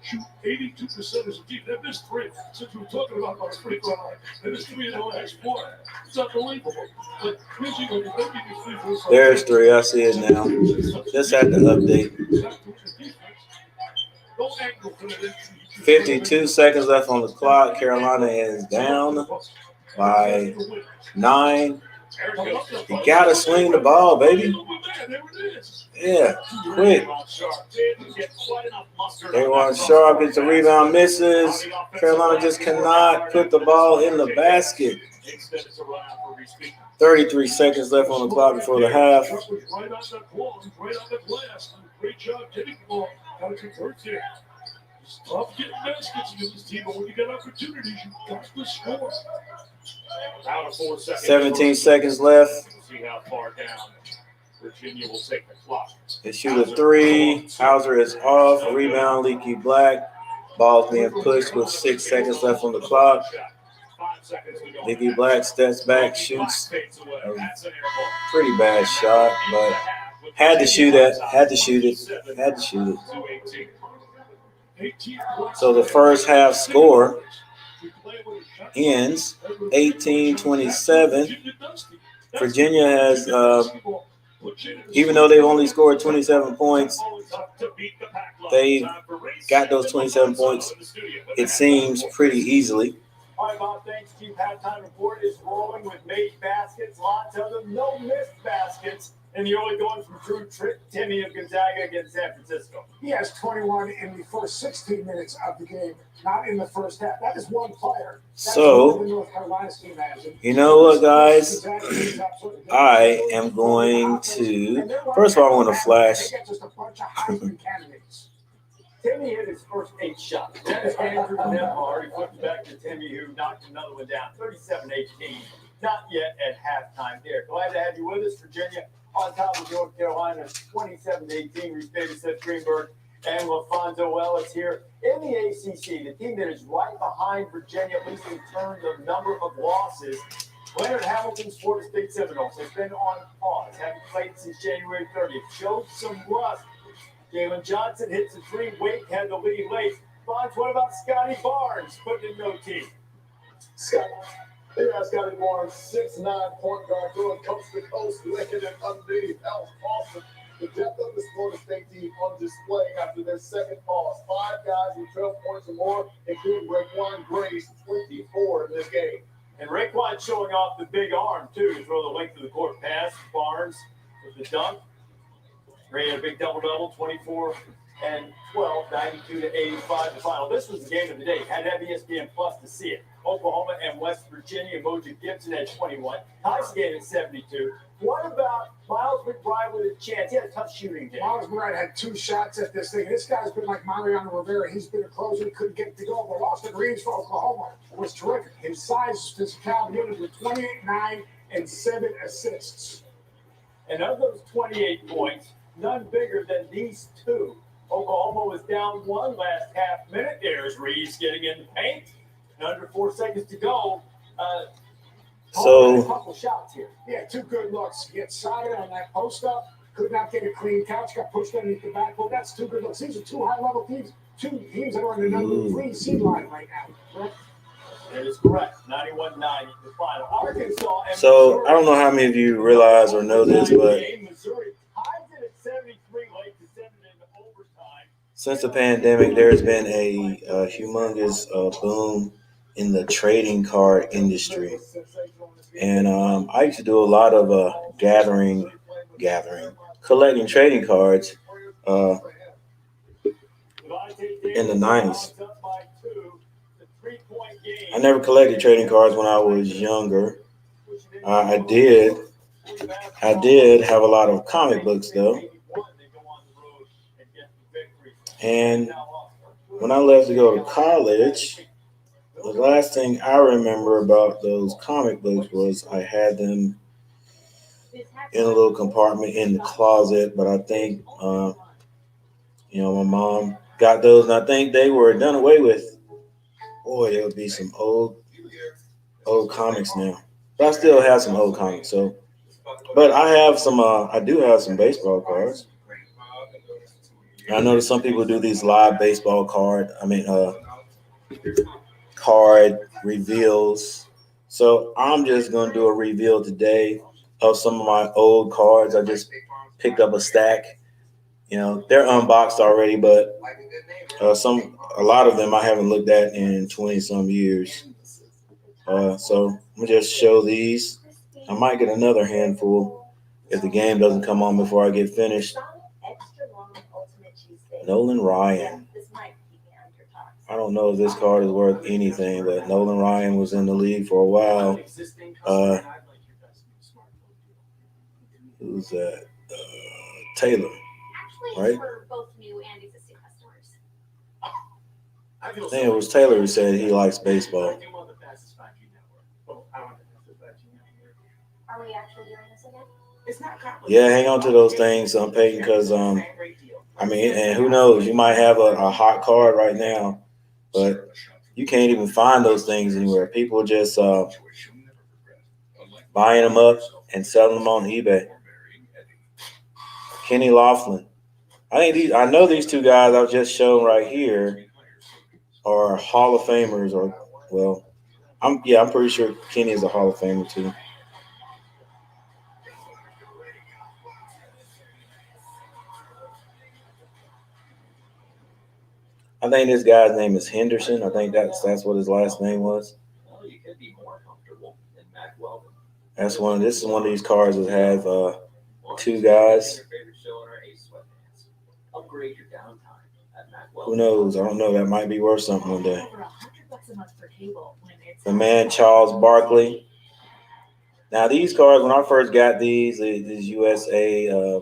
Shoot 82% as a team. They missed 3 since we were talking about our free throw line. They missed 3 in the last 4. It's unbelievable. But usually when you're making these free throws, There's 3. I see it now. Just had to update. 52 seconds left on the clock. Carolina is down by 9. You gotta swing the ball, baby. Yeah, quick. Everyone Sharp gets the rebound, misses. Carolina just cannot put the ball in the basket. 33 seconds left on the clock before the half. Great job getting the ball. Got to convert there. It's tough getting baskets against this team, but when you get opportunities, you got to score. 17 seconds left. See how far down Virginia will take the clock. They shoot a 3. Hauser is off. Rebound, Leaky Black. Ball's being pushed with 6 seconds left on the clock. Leaky Black steps back, shoots a pretty bad shot, but had to shoot it. So the first half score ends 18-27. Virginia has, even though they've only scored 27 points, they got those 27 points, it seems, pretty easily. All right, Bob, thanks. Chief Halftime Report is rolling with made baskets, lots of them, no missed baskets. And the early going from Drew Timmy of Gonzaga against San Francisco. He has 21 in the first 16 minutes of the game, not in the first half. That is one player. So, you know what, guys? I am going to, first of all, I want to flash. Timmy hit his first 8 shots. Dennis Andrew already flipped back to Timmy, who knocked another one down, 37-18. Not yet at halftime there. Glad to have you with us, Virginia. On top of North Carolina, 27-18, restated Seth Greenberg and LaFonso Ellis here in the ACC, the team that is right behind Virginia, at least in terms of number of losses. Leonard Hamilton's Florida State Seminoles has been on pause, haven't played since January 30th, showed some rust. Jalen Johnson hits a 3. Wake had the lead late. Bonds, what about Scotty Barnes putting in no team? Yeah, Scotty Barnes, 6'9" point guard, going coast to coast, licking it underneath. That was awesome. The depth of this Florida State team on display after their second pause. 5 guys with 12 points or more, including Raekwon Grace, 24 in this game. And Raekwon showing off the big arm, too, to throw the length of the court pass. Barnes with the dunk. Ray had a big double-double, 24 and 12, 92-85 the final. This was the game of the day. Had to have ESPN Plus to see it. Oklahoma and West Virginia. Moja Gibson had 21. Ties the game at 72. What about Miles McBride with a chance? He had a tough shooting day. Miles McBride had 2 shots at this thing. This guy's been like Mariano Rivera. He's been a closer. He couldn't get to go. But Austin Reeves for Oklahoma was terrific. His size, his physicality with 28, 9, and 7 assists. And of those 28 points, none bigger than these 2. Oklahoma was down 1 last half minute. There's Reeves getting in the paint. Under 4 seconds to go. So, a couple shots here. Yeah, 2 good looks. Get sided on that post up. Could not get a clean couch. Got pushed underneath the backboard. That's 2 good looks. These are 2 high-level teams. 2 teams that are on the number 3 seed line right now. Correct? That is correct. 91-9 the final. Arkansas. And so I don't know how many of you realize or know this, but Missouri ties it at 73 late to send it into overtime. since the pandemic, there's been a humongous boom in the trading card industry. And I used to do a lot of collecting trading cards in the 90s. I never collected trading cards when I was younger. I did have a lot of comic books though. And when I left to go to college, the last thing I remember about those comic books was I had them in a little compartment in the closet, but I think, my mom got those, and I think they were done away with. Boy, there would be some old comics now. But I still have some old comics, so. But I do have some baseball cards. And I noticed some people do these live baseball card reveals. So I'm just going to do a reveal today of some of my old cards. I just picked up a stack. They're unboxed already, but a lot of them I haven't looked at in 20 some years. So I'm gonna just show these. I might get another handful if the game doesn't come on before I get finished. Nolan Ryan. I don't know if this card is worth anything, but Nolan Ryan was in the league for a while. Who's that? Taylor, right? I think it was Taylor who said he likes baseball. Are we actually doing this again? Yeah, hang on to those things, Peyton, because and who knows, you might have a hot card right now, but you can't even find those things anywhere. People just buying them up and selling them on eBay. Kenny Laughlin. I know these two guys I've just shown right here are Hall of Famers, I'm pretty sure Kenny is a Hall of Famer too. I think this guy's name is Henderson. I think that's what his last name was. This is one of these cards that have two guys. Who knows? I don't know. That might be worth something one day. The man Charles Barkley. Now these cards, when I first got these USA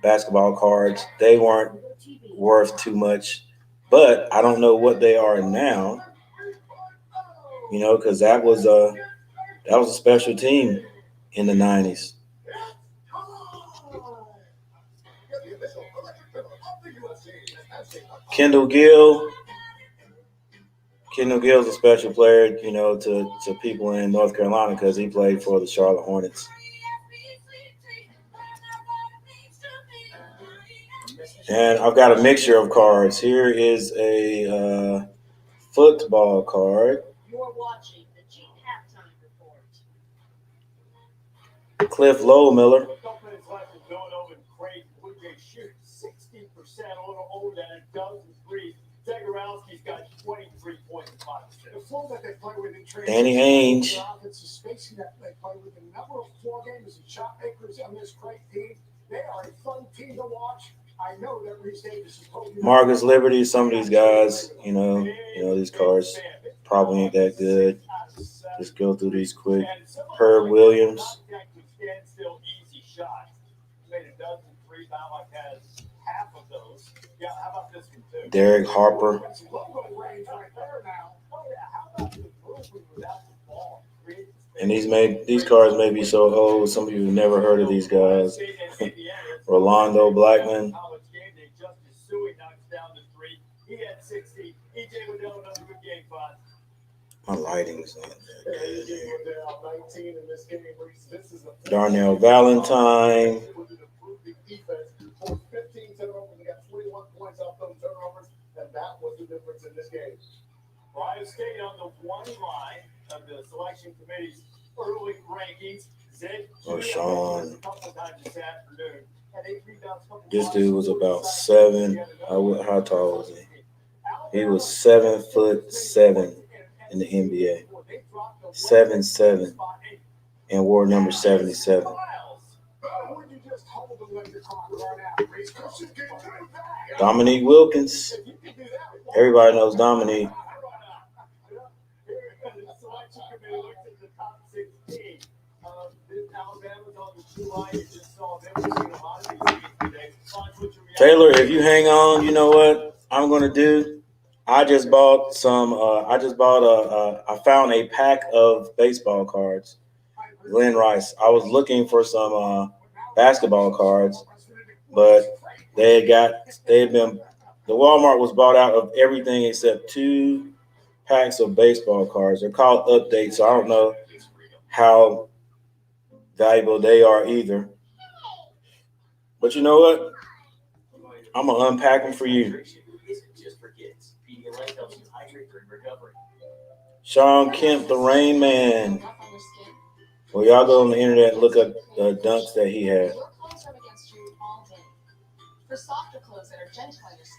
basketball cards, they weren't worth too much, but I don't know what they are now. Because that was a special team in the 90s. Kendall Gill. Kendall Gill's a special player, to people in North Carolina because he played for the Charlotte Hornets. And I've got a mixture of cards. Here is a football card. You're watching the Jeep halftime report. Cliff Lowmiller. 60% over that, a dozen threes. Zagorowski's got 23 points and 5 assists. The flow that they play with in transition, Danny Ainge. Offensive spacing that they play with, the number of floor gamers and shot makers on this great team. They are a fun team to watch. I know that Reese Davis is totally Marcus Liberty. Some of these guys, these cards probably ain't that good. Just go through these quick. Herb Williams. Derek Harper. And these cards may be so old, some of you have never heard of these guys. Rolando Blackman. My lighting's not that good. Darnell Valentine. That was the difference in this game. Ohio State on the one line of the selection committee's early rankings. Sean. This dude was about 7. How tall was he? He was 7'7" in the NBA. 7'7" and wore number 77. Dominique Wilkins. Everybody knows Dominique. Taylor, if you hang on, you know what I'm gonna do? I found a pack of baseball cards. Glenn Rice. I was looking for some basketball cards, but the Walmart was bought out of everything except 2 packs of baseball cards. They're called updates, so I don't know how valuable they are either. But you know what? I'm gonna unpack them for you. Sean Kemp, the Rain Man. Well, y'all go on the internet and look up the dunks that he had.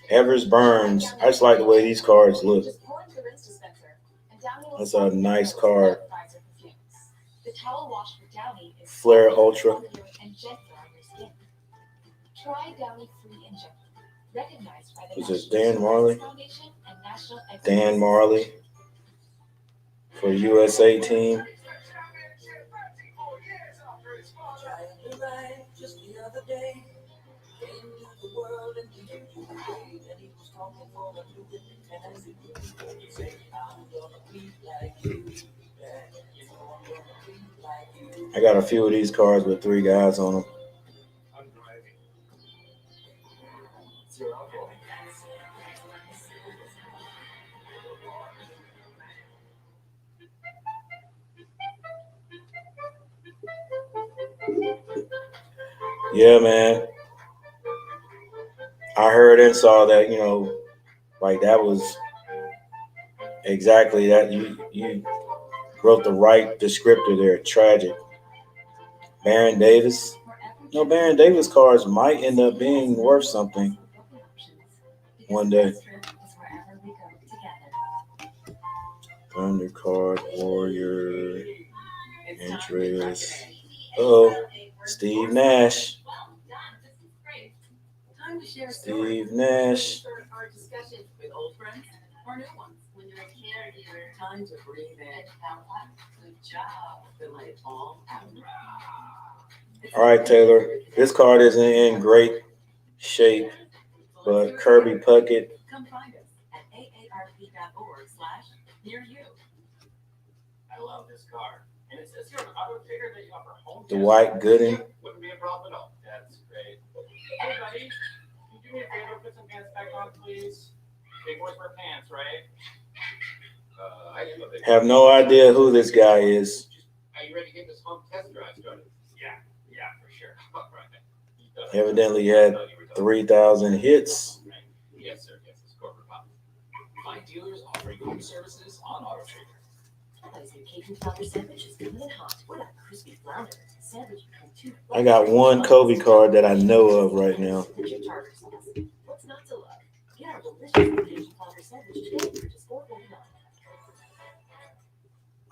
Evers Burns. I just like the way these cards look. That's a nice card. Flair Ultra. This is Dan Marley. Dan Marley for USA team. I got a few of these cards with 3 guys on them. Yeah, man. I heard and saw that, like that was exactly that. You wrote the right descriptor there. Tragic. Baron Davis. No, Baron Davis cards might end up being worth something one day. Thunder card, Warrior, interest. Steve Nash. Steve Nash. All right, Taylor. This card isn't in great shape, but Kirby Puckett. I love this card. And it says here on auto trader that you offer home Dwight Gooden. Wouldn't be a problem at all. That's great. Hey, buddy, can you do me a favor? Put some pants back on, please. Big boys wear pants, right? I have no idea who this guy is. Are you ready to get this home test drive started? Yeah, for sure. All right. Evidently had 3,000 hits. Yes, sir. Yes, it's corporate pop. Find dealers offering home services on auto trader. I got one Kobe card that I know of right now.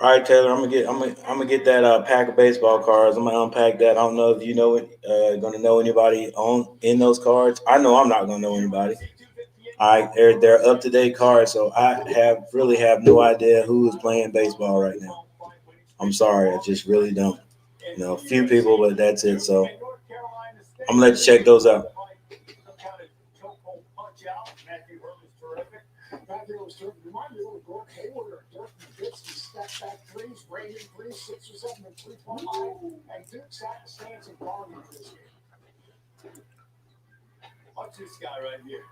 All right, Taylor, I'm gonna get that pack of baseball cards. I'm gonna unpack that. I don't know if you know gonna know anybody in those cards. I know I'm not gonna know anybody. They're up to date cards, so I really have no idea who is playing baseball right now. I'm sorry, I just really don't. A few people, but that's it. So I'm gonna let you check those out. Watch this guy right here.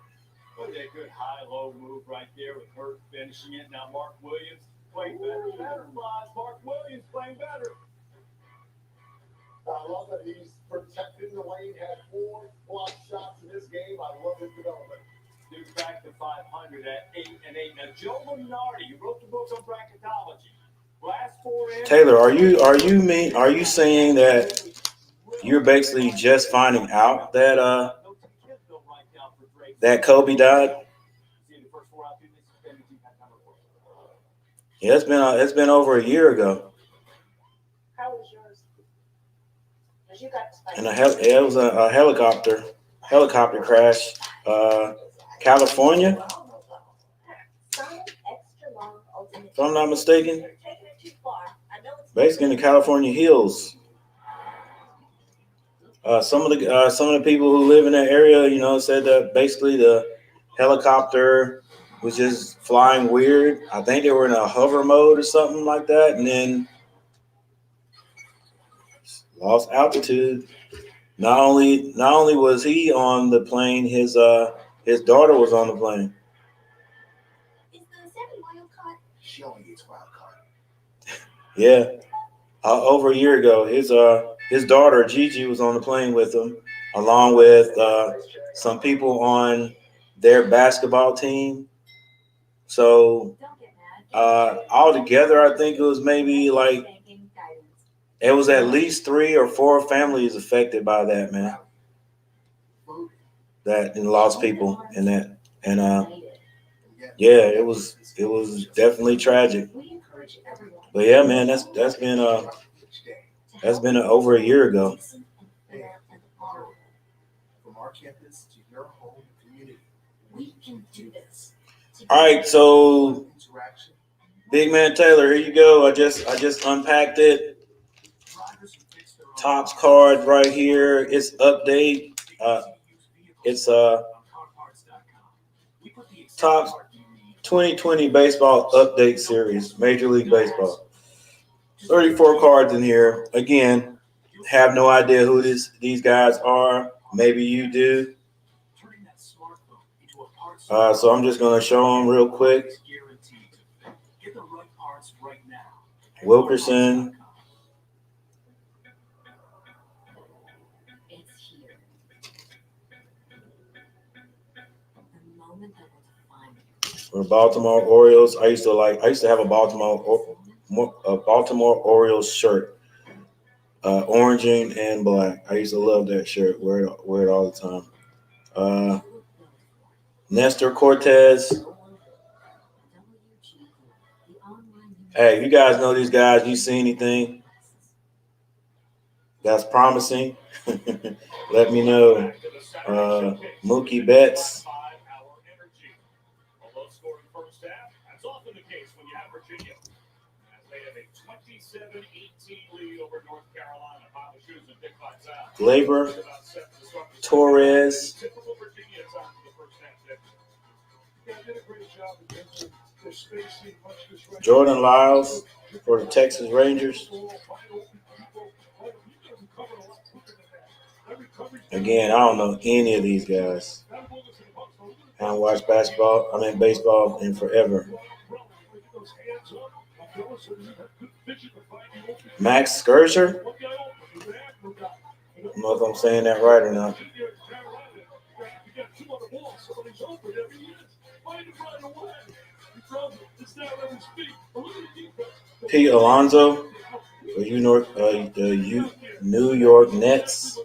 Look at that good high-low move right there with Hurt finishing it. Now Mark Williams playing better. Mark Williams playing better. I love that he's protecting the lane, had 4 block shots in this game. I love his development. Dude's back to 500 at 8-8. Now Joe Lunardi, who wrote the book on bracketology. Last 4 in. Taylor, are you saying that you're basically just finding out that that Kobe died? Yeah, it's been over a year ago. How was yours? Because you got And it was a helicopter crash. California, if I'm not mistaken. Basically in the California hills. Some of the people who live in that area, said that basically the helicopter was just flying weird. I think they were in a hover mode or something like that, and then lost altitude. Not only was he on the plane, his daughter was on the plane. She only eats wild card. Yeah, over a year ago, his daughter Gigi was on the plane with him, along with some people on their basketball team. So altogether, I think it was maybe like it was at least 3 or 4 families affected by that, man. That and lost people in that, and yeah, it was definitely tragic. But yeah, man, that's been over a year ago. From our campus to your home community, we can do this. All right, so Big Man Taylor, here you go. I just unpacked it. Topps card right here. It's update. It's Topps 2020 baseball update series, Major League Baseball. 34 cards in here. Again, have no idea who these guys are. Maybe you do. So I'm just going to show them real quick. Wilkerson. For Baltimore Orioles. I used to have a Baltimore Orioles shirt. Orange and black. I used to love that shirt. Wear it all the time. Nestor Cortez. Hey, if you guys know these guys, you see anything that's promising, let me know. Mookie Betts. That's often the case when you have Virginia. As they have a 27-18 lead over North Carolina. Papa Shoes and Dick Vitale. Glaber. Torres. Typical Virginia time for the first half there. They did a great job against their spacing, much disrespect. Jordan Lyles for the Texas Rangers. Again, I don't know any of these guys. I haven't watched baseball in forever. Max Scherzer. I don't know if I'm saying that right or not. Pete Alonso for the New York Nets.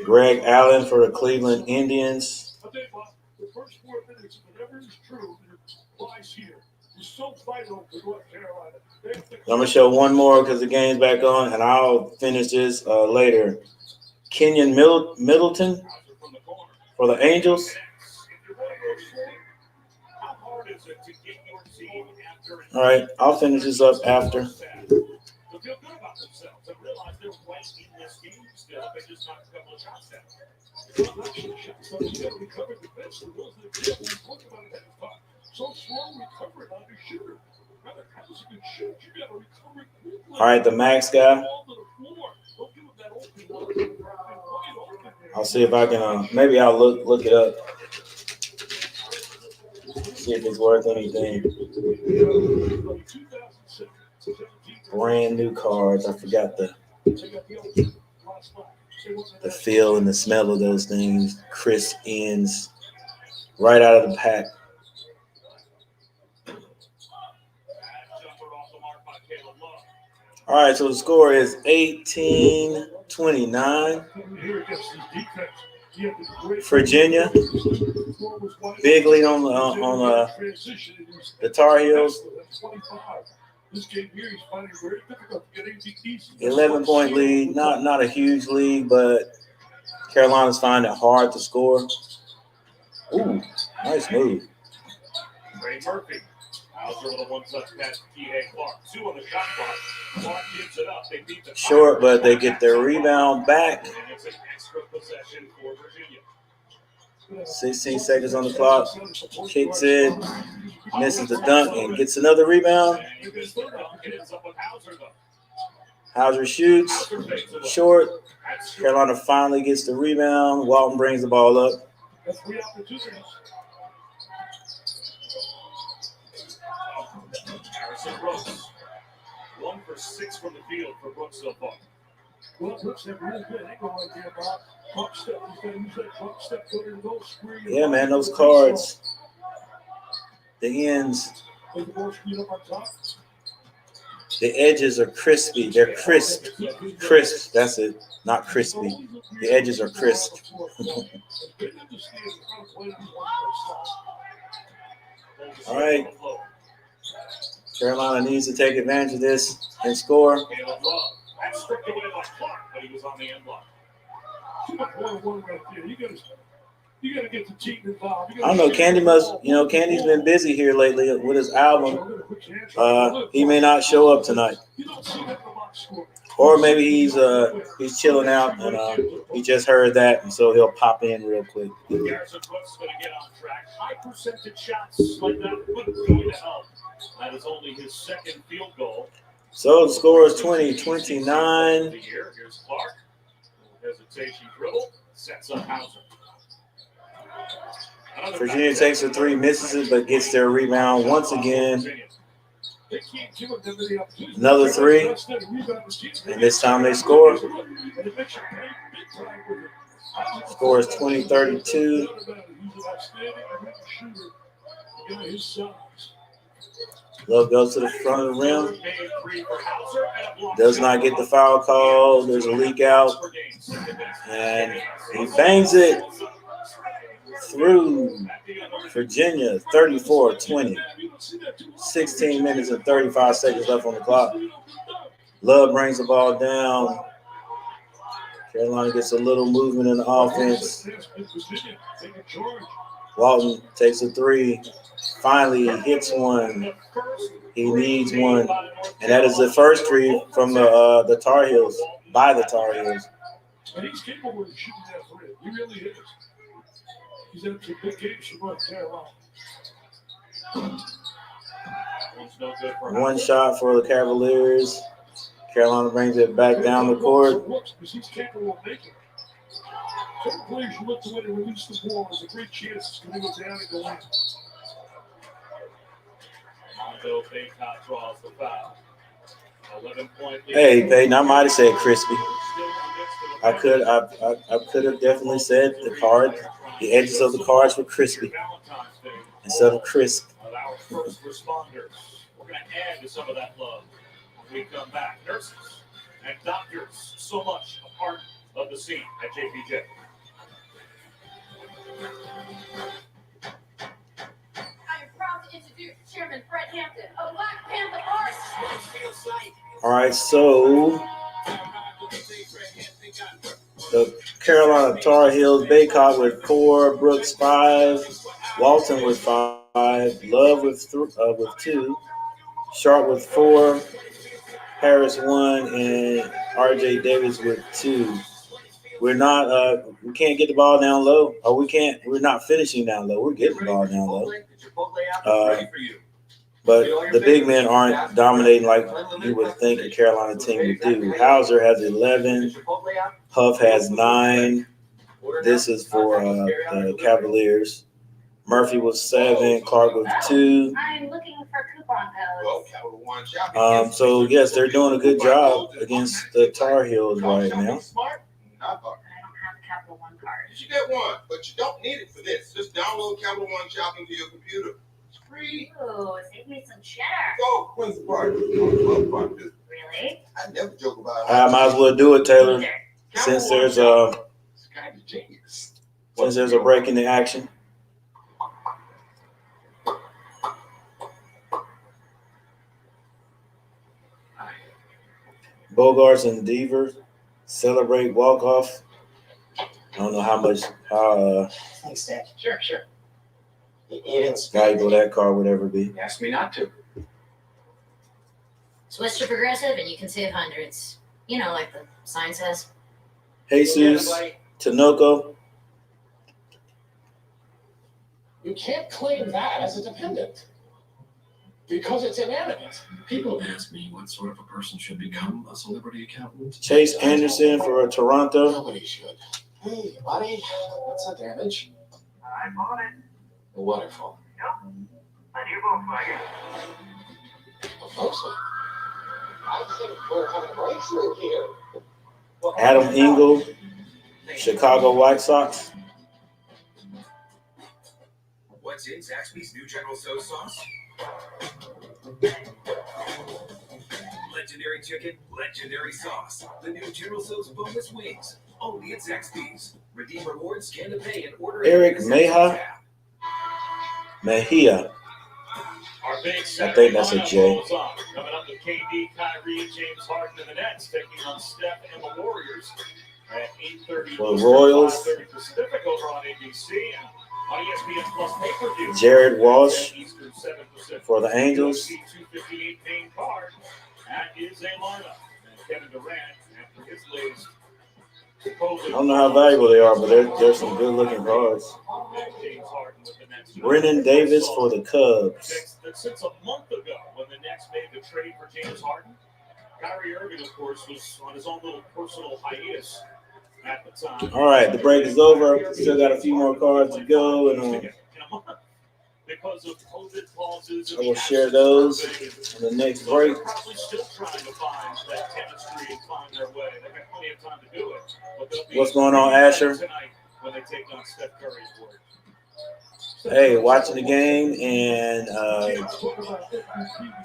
Greg Allen for the Cleveland Indians. I'm going to show one more because the game's back on, and I'll finish this later. Kenyon Middleton for the Angels. All right, I'll finish this up after. All right, the Max guy. I'll see if I can. Maybe I'll look it up. See if it's worth anything. Brand new cards. I forgot the feel and the smell of those things. Crisp ends right out of the pack. All All right, so the score is 18-29. Virginia, big lead on the Tar Heels. 11-point lead, not a huge lead, but Carolina's finding it hard to score. Ooh, nice move. Ray Murphy. Hauser with a one-touch pass to T.A. Clark. 2 on the shot clock. Clark gives it up. They beat the Short, but they get their rebound back. And it's an extra possession for Virginia. 16 seconds on the clock. Kicks it. Misses the dunk and gets another rebound. Hauser shoots. Short. Carolina finally gets the rebound. Walton brings the ball up. That's 3 opportunities. Harrison Brooks. 1 for 6 from the field for Brooks so far. Well, Brooks have really good angle right there, Bob. Pump step. He's going to use that pump step go to the goal screen. Yeah, man, those cards. The ends. The edges are crispy. They're crisp. Crisp. That's it. Not crispy. The edges are crisp. All right. Carolina needs to take advantage of this and score. That's stripped away by Clark, but he was on the end block. You got to get the team involved. I don't know. Candy's been busy here lately with his album. He may not show up tonight, or maybe he's chilling out and he just heard that, and so he'll pop in real quick. Garrison Brooks going to get on track. High percentage shots like that wouldn't going to help. That is only his second field goal. So the score is 20-29. Here's Clark. Hesitation dribble. Sets up Hauser. Virginia takes a 3, misses it, but gets their rebound once again. Another 3. And this time they score. Score is 20-32. Love goes to the front of the rim. Does not get the foul call. There's a leak out. And he bangs it through. Virginia, 34-20. 16 minutes and 35 seconds left on the clock. Love brings the ball down. Carolina gets a little movement in the offense. Walton takes a 3. Finally hits one. He needs one. And that is the first 3 from the Tar Heels, by the Tar Heels. And he's capable of shooting that 3. He really is. He's had some big games for North Carolina. One shot for the Cavaliers. Carolina brings it back down the court. He's capable of making it. Some players you look to when they release the ball, there's a great chance it's going to go down and go in. Mondo Baycott draws the foul. 11-point lead. Hey, Peyton, I might have said crispy. I could have definitely said the edges of the cards were crispy instead of crisp. Our first responders. We're going to add to some of that love when we come back. Nurses and doctors, so much a part of the scene at JPJ. I am proud to introduce Chairman Fred Hampton of Black Panther Party. All right, so the Carolina Tar Heels, Baycott with 4, Brooks 5, Walton with 5, Love with 2, Sharp with 4, Harris 1, and RJ Davis with 2. We're not we can't get the ball down low. We're not finishing down low. We're getting the ball down low. But the big men aren't dominating like you would think a Carolina team would do. Hauser has 11. Huff has 9. This is for the Cavaliers. Murphy was 7. Clark with 2. I'm looking for coupon codes. So, yes, they're doing a good job against the Tar Heels right now. I don't have a Capital One card. You should get one, but you don't need it for this. Just download Capital One Shopping to your computer. It's free. Ooh, save me some cheddar. Go, Quincy Park. Really? I never joke about I might as well do it, Taylor, since there's a break in the action. Bogarts and Devers celebrate walk-off. I don't know how Thanks, Dad. Sure. You didn't valuable that card would ever be. ask me not to. Switch to Progressive and you can save hundreds. You know, like the sign says. Jesus, Tinoco. You can't claim that as a dependent because it's inanimate. People ask me what sort of a person should become a celebrity accountant. Chase Anderson for Toronto. Nobody should. Hey, buddy, what's the damage? I'm on it. The waterfall. Yep. A new Volkswagen. A Volkswagen. I think we're having a breakthrough here. Adam Engel, Chicago White Sox. What's in Zaxby's new General Tso's sauce? Legendary chicken, legendary sauce. The new General Tso's boneless wings. Only at Zaxby's. Redeem rewards, scan to pay, and order. Eric Mejia. I think that's a J. Coming up with KD, Kyrie, James Harden, and the Nets taking on Steph and the Warriors at 8:30 For the Royals. 5:30 Pacific over on ABC and on ESPN Plus pay-per-view. Jared Walsh Eastern 7 Pacific. for the Angels. 258 main card. That is a lineup. And Kevin Durant, after his latest I don't know how valuable they are, but there's some good-looking cards. James Harden with the Nets. Brennan Davis for the Cubs. Since a month ago, when the Nets made the trade for James Harden, Kyrie Irving, of course, was on his own little personal hiatus at the time. All right, the break is over. Still got a few more cards to go, and because of COVID pauses, I will share those in the next break. probably still trying to find that chemistry and find their way. They've got plenty of time to do it. But they'll be What's going on, Asher? tonight when they take on Steph Curry's work. Hey, watching the game and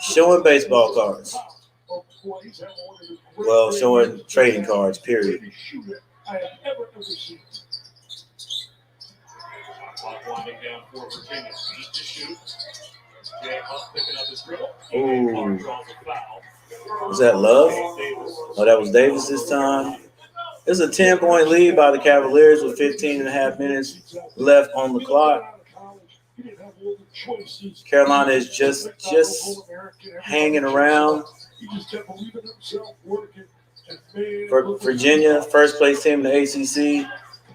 showing baseball cards. Well, showing trading cards, period. Clock winding down for Virginia. Eat to shoot. Jay Huff picking up his dribble. Ooh. Draws a foul. Was that Love? Oh, that was Davis this time. It's a 10-point lead by the Cavaliers with 15 and a half minutes left on the clock. Carolina is just hanging around. For Virginia, first place team in the ACC,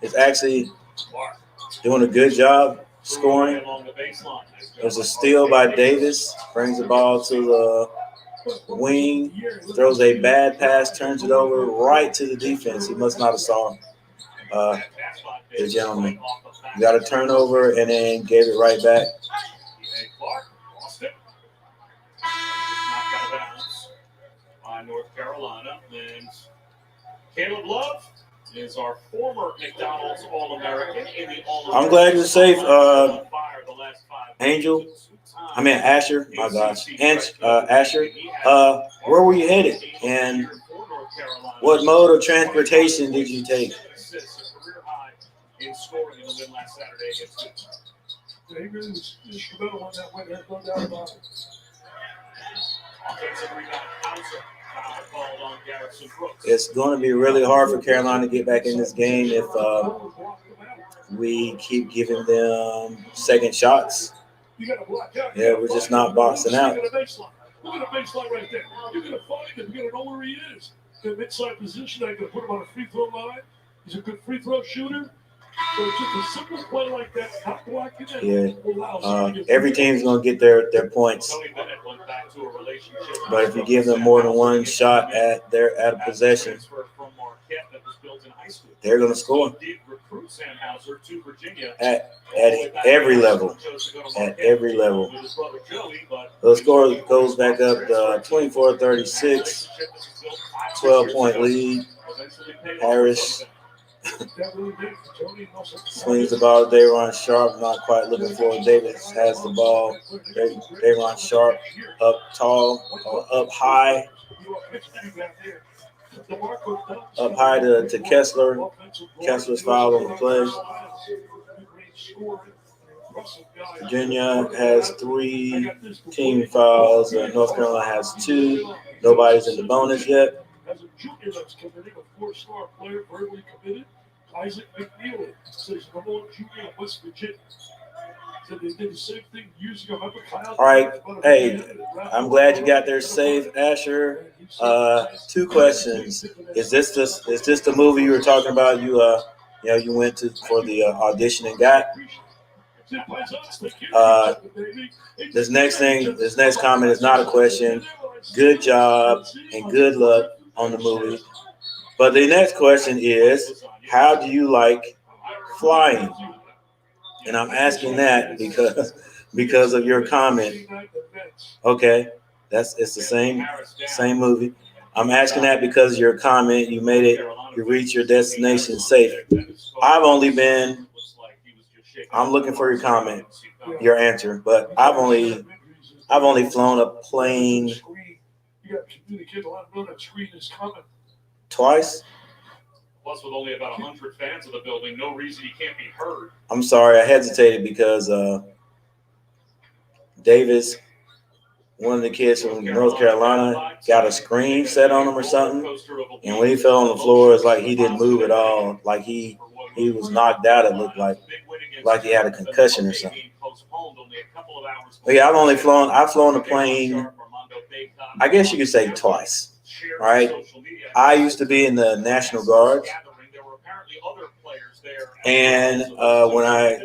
is actually doing a good job scoring. There's a steal by Davis, brings the ball to the wing, throws a bad pass, turns it over right to the defense. He must not have saw the gentleman. Got a turnover and then gave it right back. North Carolina, and Caleb Love is our former McDonald's All-American in the All-American. I'm glad you're safe, Angel. I mean Asher. My gosh, and Asher. Where were you headed, and what mode of transportation did you take? In scoring in the win last Saturday against He really was instrumental on that win. There's no doubt about it. offensive rebound. Hauser. Called on Garrison Brooks. It's going to be really hard for Carolina to get back in this game if we keep giving them second shots. Yeah, we're just not boxing out. Look at the baseline right there. You're going to find him. You're going to know where he is. In a mid-side position, they're going to put him on a free throw line. He's a good free throw shooter. So just a simple play like that, not blocking it. Yeah, every team's going to get their points. But if you give them more than one shot at a possession, they're going to score. At every level. At every level. The score goes back up to 24-36, 12-point lead. Harris swings the ball. Dayron Sharp not quite looking for it. Davis has the ball. Dayron Sharp up tall or up high. Up high to Kessler. Kessler's foul on the play. Virginia has 3 team fouls. North Carolina has 2. Nobody's in the bonus yet. As a junior that's committing, a 4-star player verbally committed, Isaac McNeely says number 1 junior in West Virginia. So they did the same thing using a Kyle. All right. Hey, I'm glad you got there safe, Asher. 2 questions. Is this the movie you were talking about? You went to for the audition and got. This next comment is not a question. Good job and good luck on the movie. But the next question is, how do you like flying? And I'm asking that because of your comment. Okay, it's the same movie. I'm asking that because of your comment. You made it. You reached your destination safe. I'm looking for your comment, your answer, but I've only flown a plane twice. Plus, with only about 100 fans in the building, no reason he can't be heard. I'm sorry, I hesitated because Davis, one of the kids from North Carolina, got a screen set on him or something, and when he fell on the floor, it's like he didn't move at all, like he was knocked out. It looked like he had a concussion or something. But yeah, I've flown a plane, I guess you could say twice, right? I used to be in the National Guard, and when I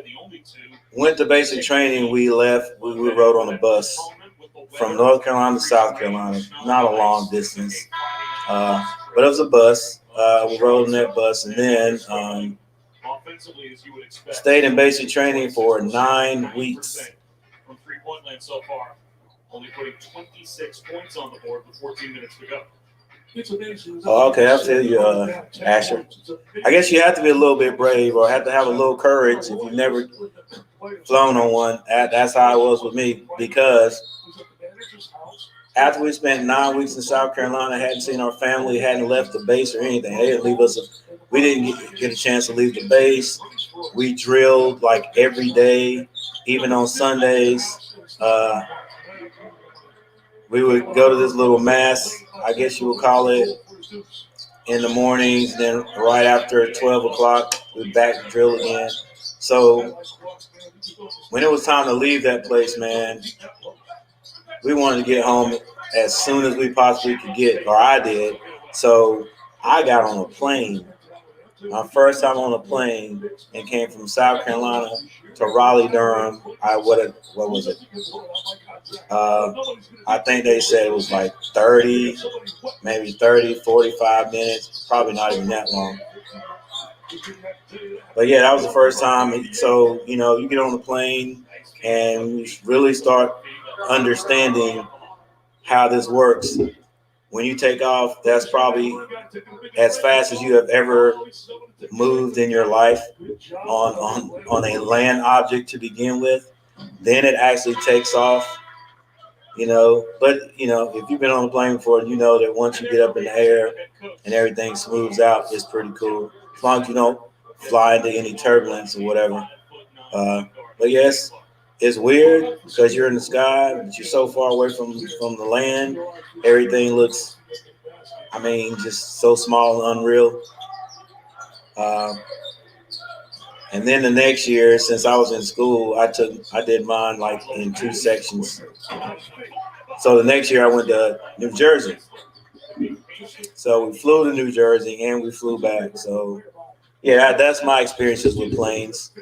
went to basic training, we rode on a bus from North Carolina to South Carolina, not a long distance, but it was a bus. We rode on that bus, and then stayed in basic training for 9 weeks. From 3-point land so far, only putting 26 points on the board with 14 minutes to go. Oh, okay, I feel you, Asher. I guess you have to be a little bit brave or have to have a little courage if you've never flown on one. That's how it was with me, because after we spent 9 weeks in South Carolina, hadn't seen our family, hadn't left the base or anything. They didn't leave us. We didn't get a chance to leave the base. We drilled like every day, even on Sundays. We would go to this little mass, I guess you would call it, in the mornings. Then right after 12 o'clock, we'd back to drill again. So when it was time to leave that place, man, we wanted to get home as soon as we possibly could get, or I did. So I got on a plane. My first time on a plane, and came from South Carolina to Raleigh, Durham. What was it? I think they said it was like 30, 45 minutes. Probably not even that long. But yeah, that was the first time. So, you get on the plane and you really start understanding how this works. When you take off, that's probably as fast as you have ever moved in your life on a land object to begin with. Then it actually takes off, But, if you've been on a plane before, you know that once you get up in the air and everything smooths out, it's pretty cool. As long as you don't fly into any turbulence or whatever. But yes, it's weird because you're in the sky, but you're so far away from the land. Everything looks, just so small and unreal. And then the next year, since I was in school, I did mine like in 2 sections. So the next year I went to New Jersey. So we flew to New Jersey and we flew back. So yeah, that's my experiences with planes.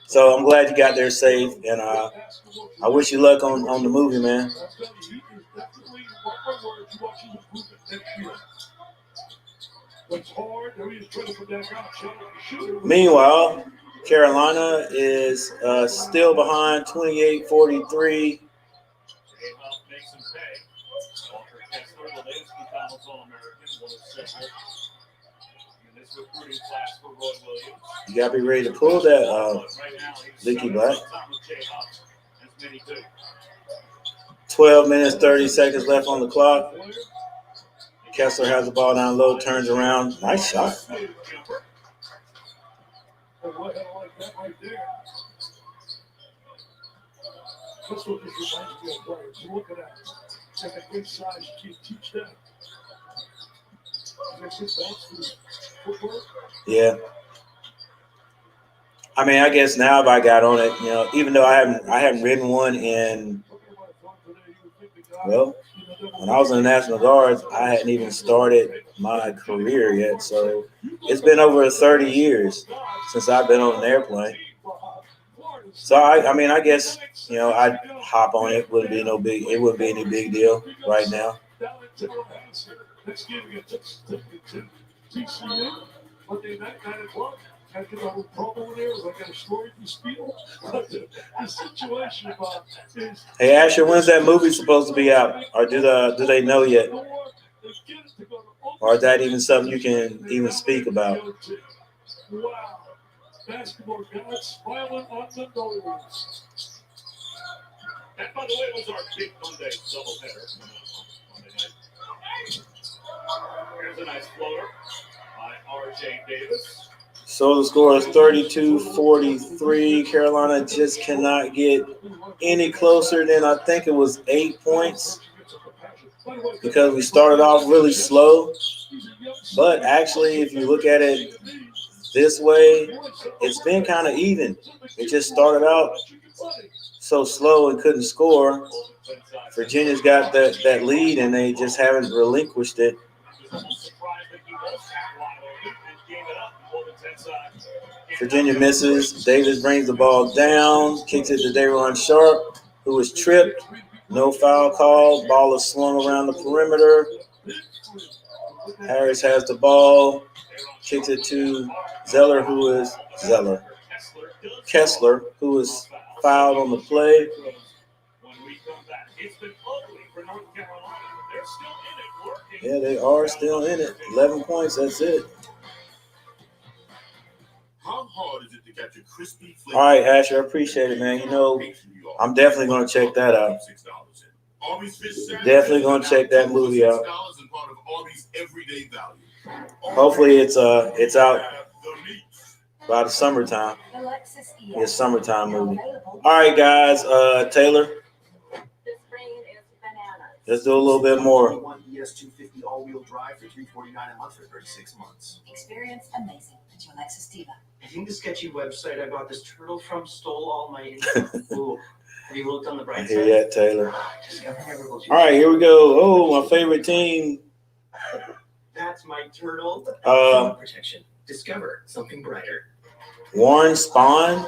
So I'm glad you got there safe, and I wish you luck on the movie, man. Meanwhile, Carolina is still behind 28-43. You gotta be ready to pull that leaky black. 12 minutes, 30 seconds left on the clock. Kessler has the ball down low, turns around. Nice shot. And what I like that right there. That's what this reminds me of players. Look at that. And the big size, you can't teach that. Yeah. I mean, I guess now if I got on it, even though I haven't ridden one in, well, when I was in the National Guards, I hadn't even started my career yet. So it's been over 30 years since I've been on an airplane. So I guess, I'd hop on it. It wouldn't be any big deal right now. Next game against TCU, Monday night, 9 o'clock. After the whole promo there, I got a story to spiel. But the situation about is. Hey Asher, when's that movie supposed to be out? Or do they know yet? Or is that even something you can even speak about? Wow. Basketball gods smiling on the nose. And by the way, it was our big Monday doubleheader Monday night. Here's a nice floater by R.J. Davis. So the score is 32-43. Carolina just cannot get any closer than I think it was 8 points because we started off really slow. But actually, if you look at it this way, it's been kind of even. It just started out so slow and couldn't score. Virginia's got that lead, and they just haven't relinquished it. Virginia misses. Davis brings the ball down, kicks it to Dayron Sharp, who was tripped. No foul call. Ball is swung around the perimeter. Harris has the ball, kicks it to Kessler, who is fouled on the play. Yeah, they are still in it. 11 points, that's it. How hard is it to catch a crispy All right, Asher, I appreciate it, man. I'm definitely going to check that out. Definitely going to check that movie out. Hopefully it's out by the summertime. It's a summertime movie. All right, guys. Taylor, let's do a little bit more. ES250 all-wheel drive for $349 a month for 36 months. Experience amazing at your Lexus Diva. I think the sketchy website I bought this turtle from stole all my info. Ooh, have you looked on the bright side? I hear that, Taylor. All right, here we go. Oh, my favorite team. That's my turtle. Protection. Discover something brighter. Warren Spahn,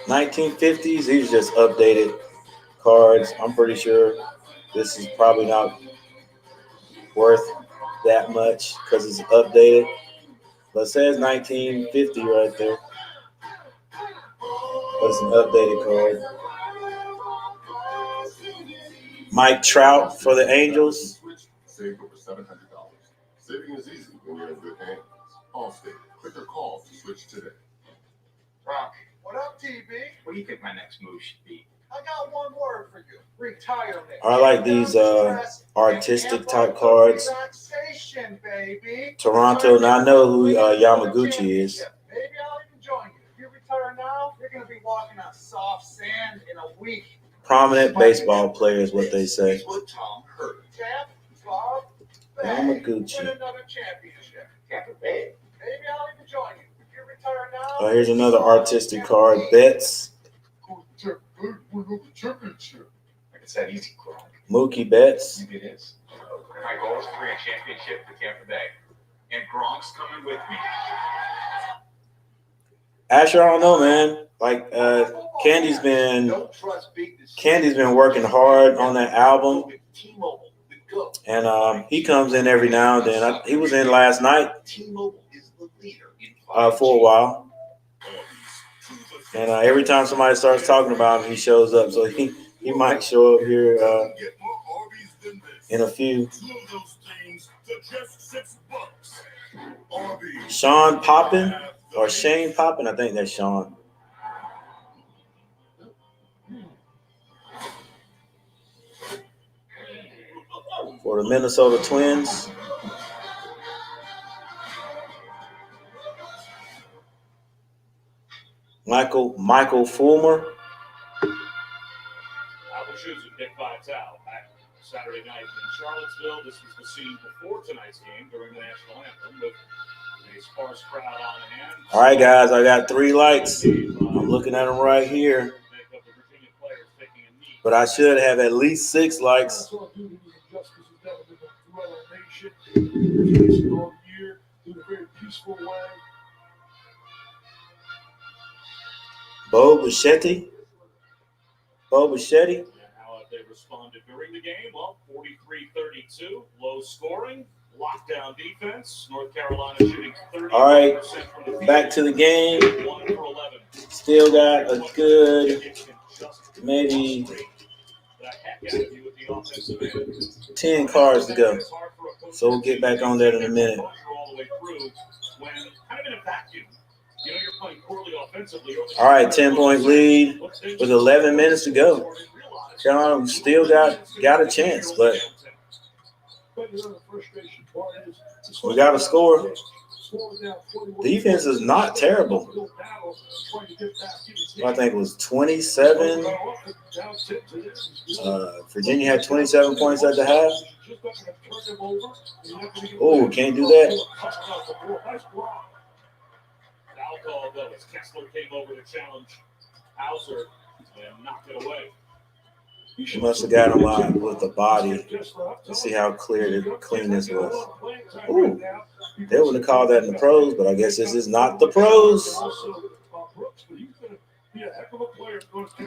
1950s. These are just updated cards. I'm pretty sure this is probably not worth that much because it's updated. But it says 1950 right there. But it's an updated card. Mike Trout for the Angels. Save over $700. Saving is easy when you're in good hands. Allstate. Click or call to switch today. Rock. What up, TB? What do you think my next move should be? I got one word for you. Retirement. I like these artistic type cards. Relaxation, baby. Toronto. Now I know who Yamaguchi is. Maybe I'll even join you. If you retire now, you're going to be walking on soft sand in a week. Prominent baseball player is what they say. Tom Hurt. Champ, Bob, Yamaguchi. win another championship. Maybe I'll even join you. If you retire now. Oh, here's another artistic card. Betts. Like it's that easy, Gronk. Mookie Betts. Maybe it is. My goal is to bring a championship to Tampa Bay. And Gronk's coming with me. Asher, I don't know, man. Like, Candy's been working hard on that album. And he comes in every now and then. He was in last night for a while. And every time somebody starts talking about him, he shows up. So he might show up here in a few. Sean Poppin or Shane Poppin? I think that's Sean. For the Minnesota Twins. Michael Fulmer. Shoes and Dick Vitale back Saturday night in Charlottesville. This was the scene before tonight's game during the national anthem with a sparse crowd on hand. All right, guys, I got 3 lights. I'm looking at them right here. But I should have at least 6 likes. Bo Bichetti. They responded during the game. Well, 43-32, low scoring, lockdown defense. North Carolina shooting 30%. All right, back to the game. Still got a good maybe 10 cards to go. So we'll get back on that in a minute. All right, 10-point lead with 11 minutes to go. Carolina still got a chance, but we got to score. Defense is not terrible. I think it was 27. Virginia had 27 points at the half. Oh, can't do that. Kessler came over to challenge Hauser and knocked it away. He must have got him on with the body. Let's see how clean this was. Ooh, they would have called that in the pros, but I guess this is not the pros.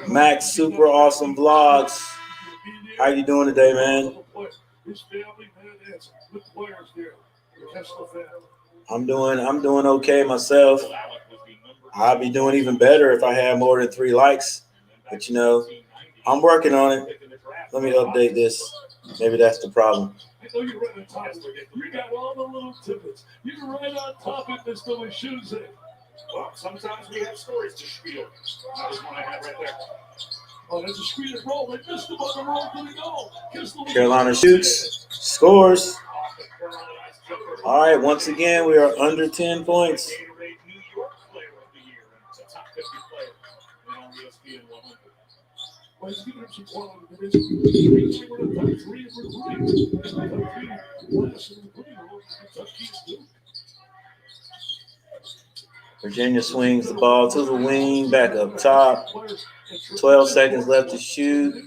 Max, super awesome vlogs. How you doing today, man? I'm doing okay myself. I'll be doing even better if I had more than 3 likes. But you know, I'm working on it. Let me update this. Maybe that's the problem. I know you're right on top of it. You got all the little tidbits. You're right on top of this till my shoes in. Well, sometimes we have stories to spiel. That was one I had right there. Oh, there's a screen and roll. They missed him on the roll to the goal. Carolina shoots, scores. All right, once again, we are under 10 points. Virginia swings the ball to the wing, back up top. 12 seconds left to shoot.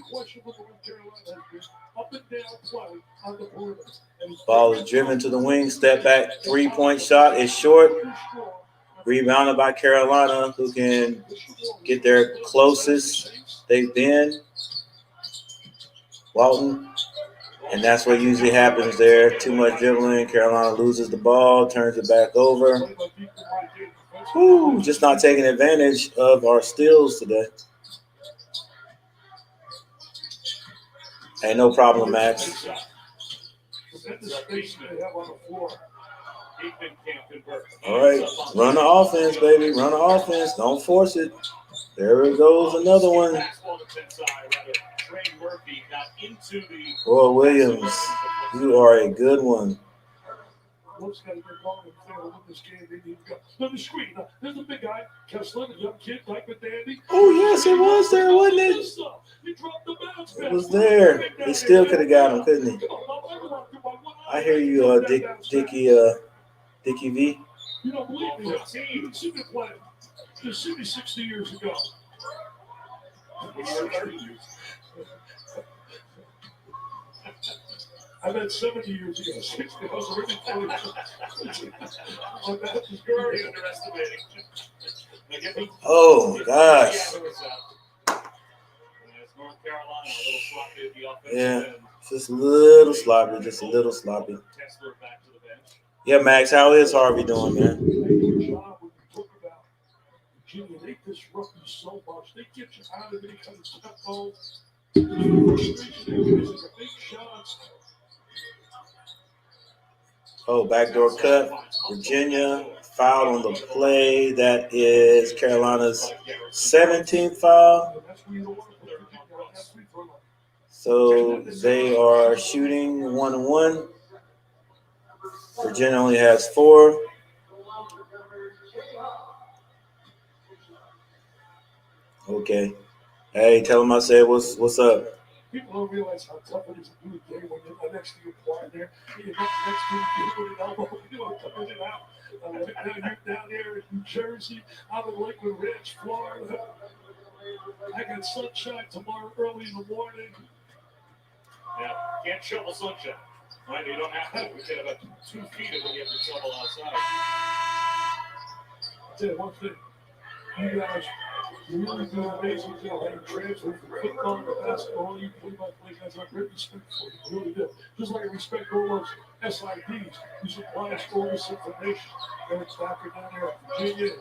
Ball is driven to the wing, step back, 3-point shot is short. Rebounded by Carolina, who can get their closest they've been. Walton. And that's what usually happens there. Too much dribbling. Carolina loses the ball, turns it back over. Whew, just not taking advantage of our steals today. Hey, no problem, Max. All right, run the offense, baby. Run the offense. Don't force it. There it goes, another one. Roy Williams, you are a good one. There's a big guy, Kessler, a young kid, like with Dandy. Oh, yes, it was there, wasn't it? It was there. He still could have got him, couldn't he? I hear you, Dickie V. You don't believe me? You see me play. You see me 60 years ago. I meant 70 years ago. 60. I was already 40. You're already underestimating. Oh, gosh. Yeah, just a little sloppy, Yeah, Max, how is Harvey doing, man? They disrupt you so much. They get you out of it because it's tempo. Big shots. Oh, backdoor cut. Virginia fouled on the play. That is Carolina's 17th foul. So they are shooting 1-1. Virginia only has 4. Okay. Hey, tell him I said what's up. People don't realize how tough it is to do a game when you're next to your partner. You're not next to you with an elbow. You want to come in and out. Now you're down there in New Jersey. I'm in Lakewood Ranch, Florida. I got sunshine tomorrow early in the morning. Yeah, can't shovel sunshine. Right? You don't have to. We get about 2 feet of when you have to shovel outside. I'll tell you one thing. You guys, you really do an amazing job. How you transfer from football to basketball. You play guys. I have great respect for you. I really do. Just like I respect all those SIDs who supply us all this information. Eric Stafford down there at Virginia.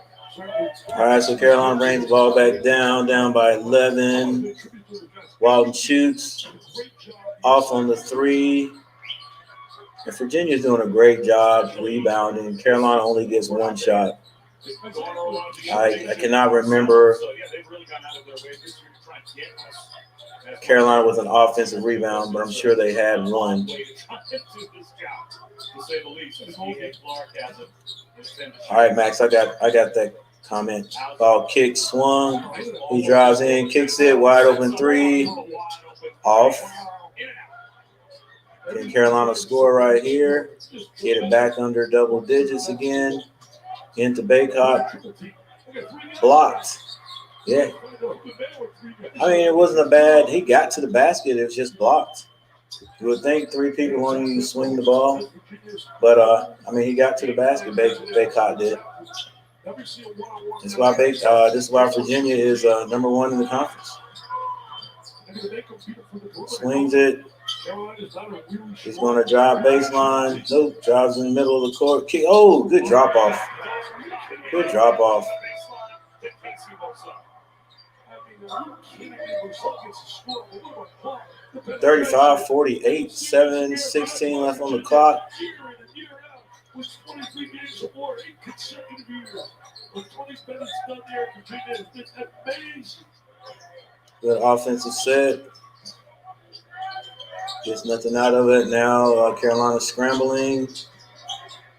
All right, so Carolina brings the ball back down by 11. Walton shoots off on the 3. And Virginia's doing a great job rebounding. Carolina only gets 1 shot. I cannot remember Carolina with an offensive rebound, but I'm sure they had one. All right, Max, I got that comment. Ball kick swung. He drives in, kicks it, wide open 3. Off. Can Carolina score right here? Get it back under double digits again. Into Baycott. Blocked. Yeah. I mean, it wasn't a bad. He got to the basket. It was just blocked. You would think 3 people wanted you to swing the ball. But, I mean, he got to the basket. Baycott did. That's why this is why Virginia is number 1 in the conference. Swings it. He's going to drive baseline. Nope. Drives in the middle of the court. Kick. Oh, good drop off. Good drop off. 35-48. 7:16 left on the clock. Good offensive set. Gets nothing out of it. Now Carolina scrambling.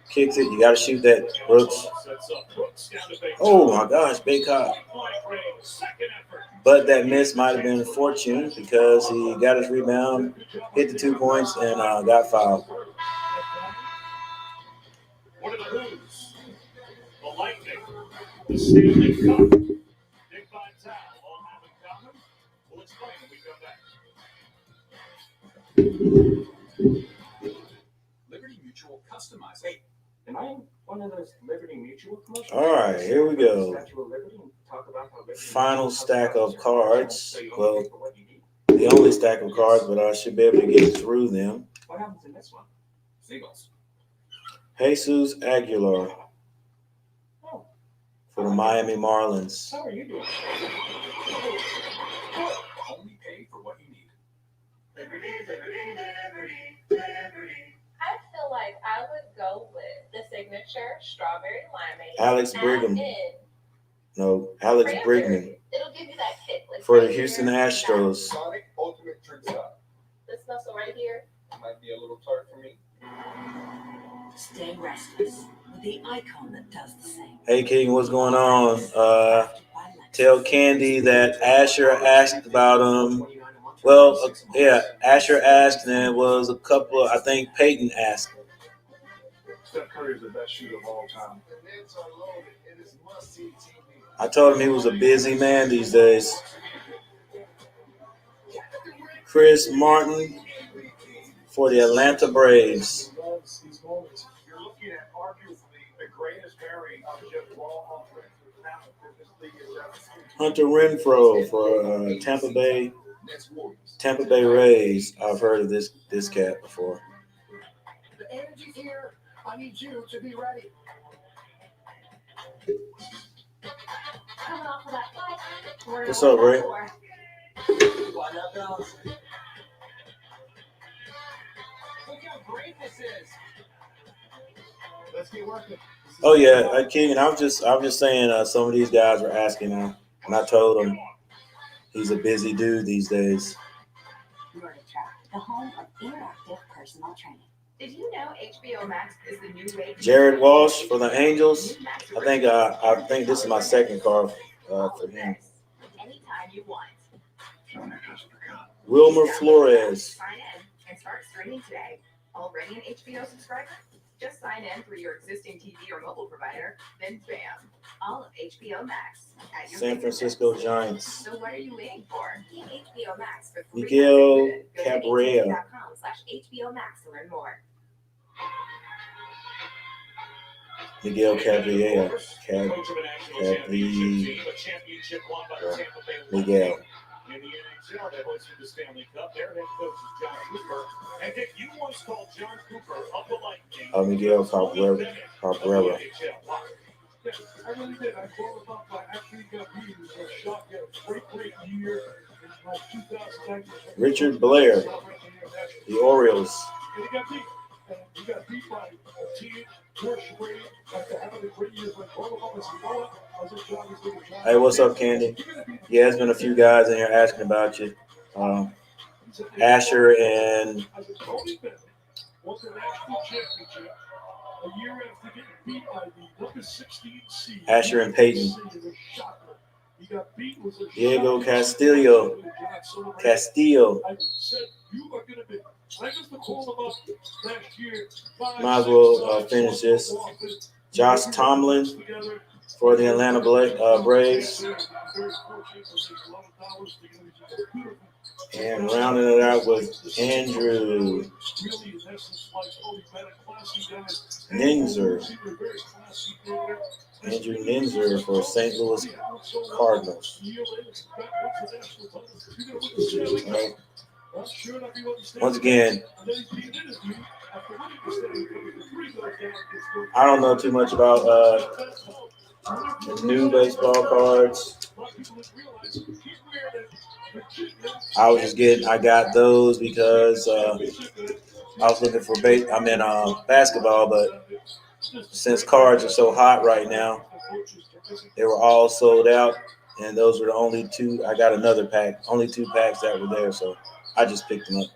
Kicks it. You got to shoot that, Brooks. Oh, my gosh, Baycott. But that miss might have been fortune because he got his rebound, hit the 2 points, and got fouled. What are the Blues? The Lightning. The Stanley Cup. Big Five Towel. All have in common. We'll explain when we come back. Liberty Mutual customized. Hey, am I in one of those Liberty Mutual commercials? All right, here we go. Final stack of cards. Well, the only stack of cards, but I should be able to get through them. What happens in this one? Singles. Jesus Aguilar for the Miami Marlins. How are you doing? Only pay for what you need. I feel like I would go with the signature strawberry limeade. Alex Brigham. No, Alex Brigman. It'll give you that kick. Like For the Houston Astros. Sonic Ultimate Drink Stop. This muscle right here. Might be a little tart for me. Stay restless with the icon that does the same. Hey, King, what's going on? Tell Candy that Asher asked about him. Well, yeah, Asher asked, and it was a couple, I think Peyton asked. Steph Curry is the best shooter of all time. I told him he was a busy man these days. Chris Martin for the Atlanta Braves. You're looking at arguably the greatest pairing of just raw offensive talent that this league has ever seen. Hunter Renfroe for Tampa Bay Rays. I've heard of this cat before. The energy's here. I need you to be ready. Coming off of that fight. What's up, Ray? Look how great this is. Let's get working. Oh yeah, King. I'm just saying. Some of these guys were asking him, and I told him he's a busy dude these days. The home of interactive personal training. Did you know HBO Max is the new way? Jared Walsh for the Angels. I think this is my second card for him. you want. Wilmer Flores. Sign in and start streaming today. Already an HBO subscriber? Just sign in through your existing TV or mobile provider, then bam, all of HBO Max at your San Francisco fingertips. Giants. So what are you waiting for? Get HBO Max for free. Miguel Go to Cabrera. AT&T.com/HBO Max to learn more. Miguel Cabrera. Coach of a national championship team, a championship won by the Tampa Bay Miguel. In the NHL, they hosted the Stanley Cup. Their head coach is John Cooper. And Dick, you once called John Cooper of the Lightning. Miguel Cabrera. Yeah, I really did. I called him up. I actually got beat. He was a shock. He had a great year in like 2009. Richard Blair. The Orioles. And he got beat. And he got beat by a team, George Brady, after having a great year. But called him up and said, "You know what? I was a job. He's doing a job." Hey, what's up, Candy? Yeah, there's been a few guys in here asking about you. Asher and I said, Tony Bennett won the national championship a year after getting beat by the number 16 seed. Asher and Peyton. He got beat with a Diego Castillo. Castillo. I said, you are going to be. I used to call him up last year. Might as well finish this. Josh Tomlin for the Atlanta Braves. And rounding it out with Andrew Ninzer. Andrew Ninzer for St. Louis Cardinals. Once again, I don't know too much about the new baseball cards. I got those because I was looking for basketball, but since cards are so hot right now, they were all sold out, and those were the only two. I got another pack, only 2 packs that were there, so I just picked them up.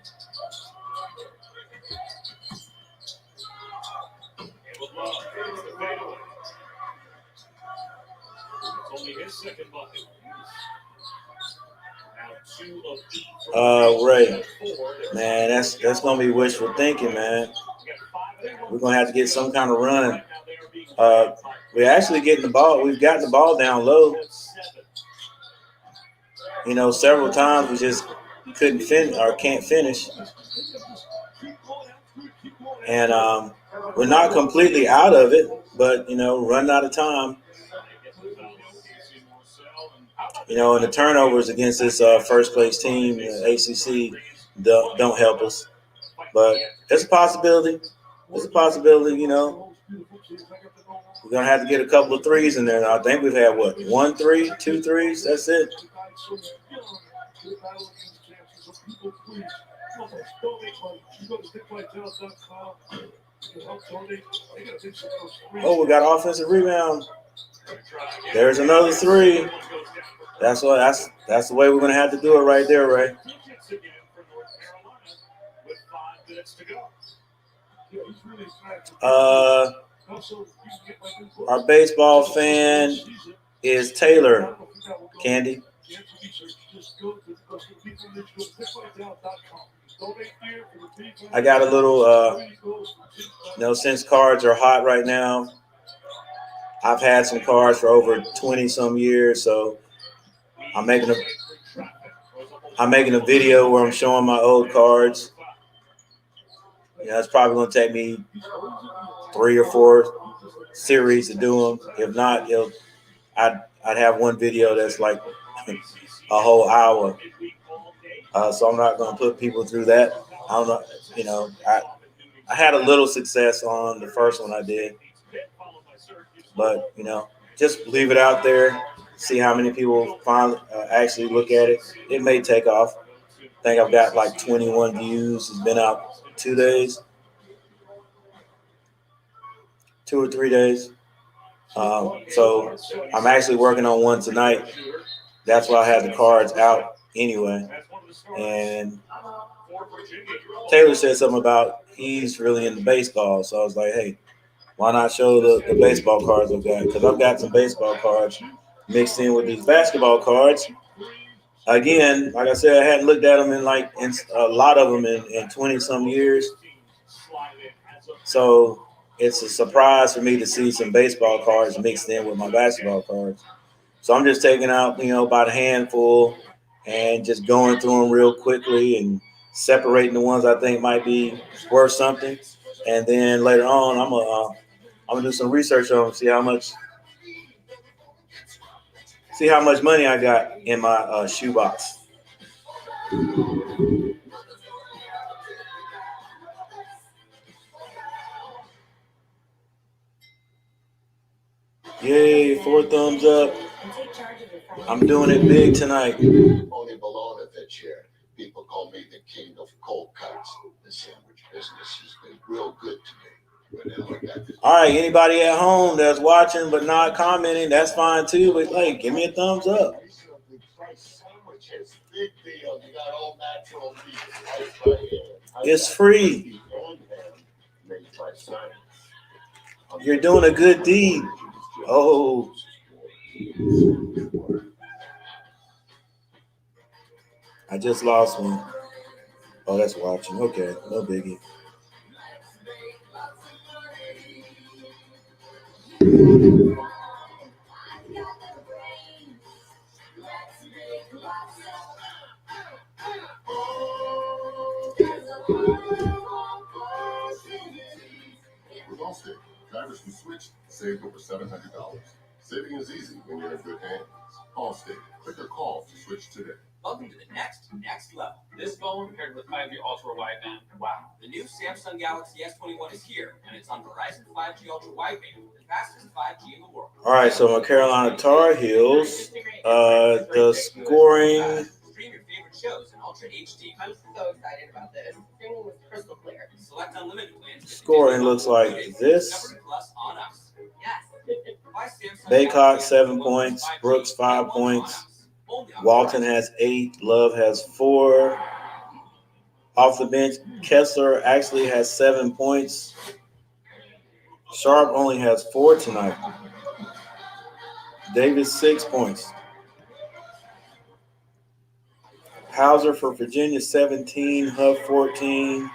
Ray, man, that's gonna be wishful thinking, man. We're gonna have to get some kind of run. We're actually getting the ball. We've gotten the ball down low. You know, several times we just couldn't finish or can't finish, and we're not completely out of it, but you know, running out of time. You know, and the turnovers against this first place team, the ACC, don't help us. But it's a possibility. It's a possibility, you know. We're going to have to get a couple of threes in there. Now, I think we've had, 1 3, 2 threes? That's it. Oh, we got offensive rebound. There's another 3. That's the way we're gonna have to do it right there, Ray. Our baseball fan is Taylor. Candy. I got a little, since cards are hot right now, I've had some cards for over 20 some years, so I'm making a video where I'm showing my old cards. You know, it's probably going to take me 3 or 4 series to do them. If not, I'd have one video that's like a whole hour. So I'm not going to put people through that. I don't know. You know, I had a little success on the first one I did, but you know, just leave it out there. See how many people finally actually look at it. It may take off. I think I've got like 21 views. It's been out 2 days, 2 or 3 days. So I'm actually working on one tonight. That's why I have the cards out anyway. And Taylor said something about he's really into baseball. So I was like, hey, why not show the baseball cards I've got? Because I've got some baseball cards mixed in with these basketball cards. Again, like I said, I hadn't looked at them in a lot of them in 20 some years. So it's a surprise for me to see some baseball cards mixed in with my basketball cards. So I'm just taking out, about a handful and just going through them real quickly and separating the ones I think might be worth something. And then later on, I'm gonna do some research on them, see how much money I got in my shoebox. Yay, 4 thumbs up. I'm doing it big tonight. Only Bologna this year. People call me the king of cold cuts. The sandwich business has been real good to me. All right, anybody at home that's watching but not commenting, that's fine too. But give me a thumbs up. It's free. You're doing a good deed. Oh. I just lost one. Oh, that's watching. Okay, no biggie. With Allstate, drivers who switched saved over $700. Saving is easy when you're in good hands. Allstate, click or call to switch today. Welcome to the next level. This phone paired with 5G ultra wideband. Wow. The new Samsung Galaxy S21 is here, and it's on Verizon 5G ultra wideband, the fastest 5G in the world. All right, so my Carolina Tar Heels, the scoring. Stream your favorite shows in Ultra HD. I'm so excited about this. Streaming was crystal clear. Select unlimited plans. Scoring looks like this. Baycott 7 points, Brooks 5 points, Walton has 8, Love has 4. Off the bench, Kessler actually has 7 points. Sharp only has 4 tonight. Davis 6 points. Hauser for Virginia 17, Huff 14.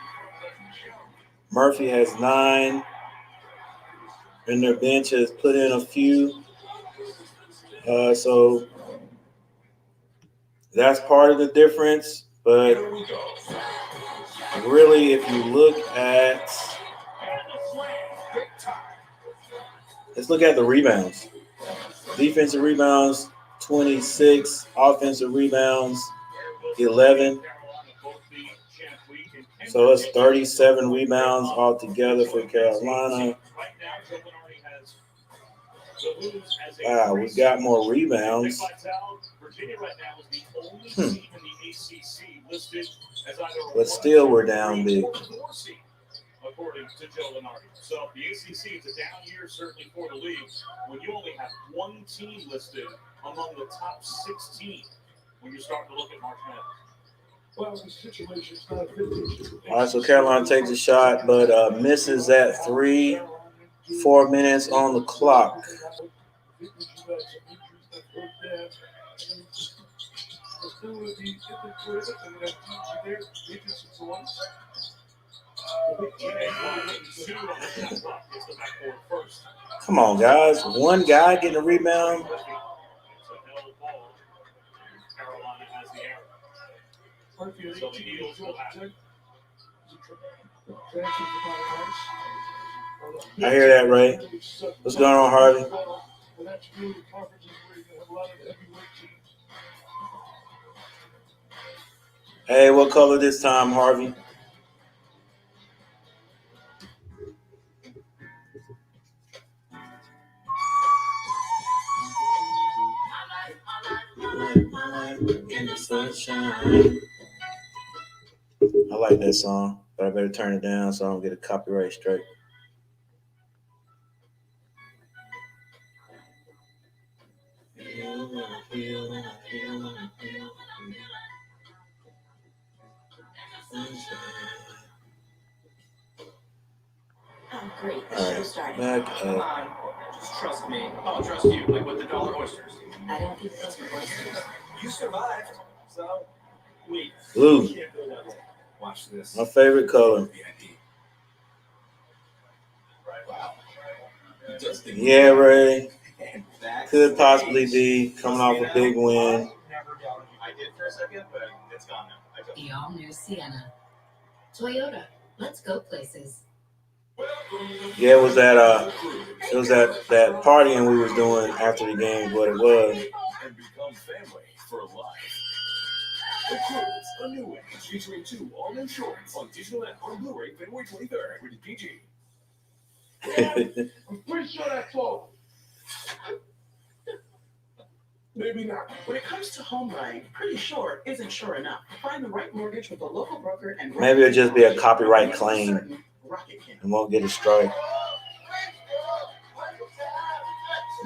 Murphy has 9. And their bench has put in a few. So that's part of the difference. But really, if you look at, let's look at the rebounds. Defensive rebounds, 26. Offensive rebounds, 11. So it's 37 rebounds altogether for Carolina. Wow, we got more rebounds. But still, we're down big. According to Joe Lenardi. So the ACC is a down year, certainly for the league, when you only have one team listed among the top 16 when you start to look at March Madness. Well, the situation's not a 15. All right, so Carolina takes a shot, but misses at 3. 4 minutes on the clock. Come on, guys. One guy getting a rebound. I hear that, Ray. What's going on, Harvey? Hey, what color this time, Harvey? In the sunshine. I like that song, but I better turn it down so I don't get a copyright strike. Oh, great. The All show right, started. back Come up. on. Just trust me. I'll trust you, like with the dollar oysters. I don't think those were oysters. You survived. So, wait. Blue. Watch this. My favorite color. Yeah, Ray. Could possibly be coming off a big win. I did for a second, but it's gone now. The all-new Sienna. Toyota. Let's go places. Yeah, it was that partying we was doing after the game, what it was. And become family for life. The Cruise, a new one featuring 2 all-new shorts on digital and on Blu-ray February 23rd. Rated PG. I'm pretty sure that's all. Maybe not. When it comes to home buying, pretty sure isn't sure enough. Find the right mortgage with a local broker and Maybe it'll just be a copyright claim and won't get a strike.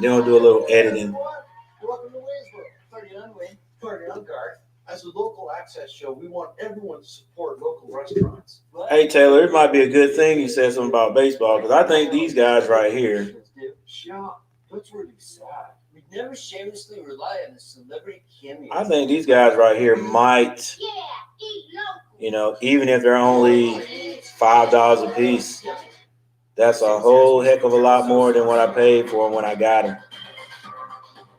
Then we'll do a little editing. Welcome to Waynesboro. 39 Wayne, 39 Guard. As a local access show, we want everyone to support local restaurants. Hey, Taylor, it might be a good thing you said something about baseball because I think these guys right here. Shut. That's really sad. We never shamelessly rely on the celebrity cameos. I think these guys right here might, even if they're only $5 a piece, that's a whole heck of a lot more than what I paid for them when I got them.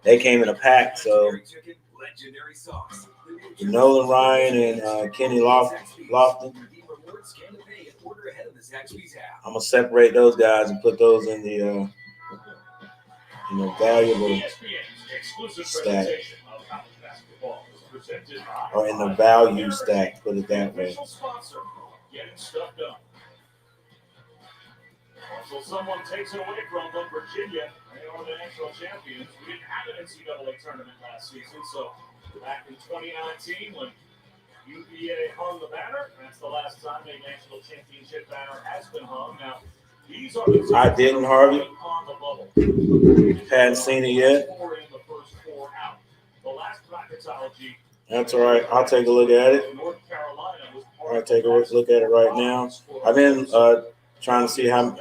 They came in a pack, so Nolan Ryan and Kenny Lofton. I'm gonna separate those guys and put those in the valuable stack, or in the value stack. Put it that way. So someone takes it away from them. Virginia, they are the national champions. We didn't have an NCAA tournament last season, so back in 2019 when UVA hung the banner, that's the last time a national championship banner has been hung. Now, these are the I didn't, Harvey. on the bubble. Hadn't seen it yet. The first 4 out. The last bracketology. That's all right. I'll take a look at it. I'll take a look at it right now. I've been trying to see how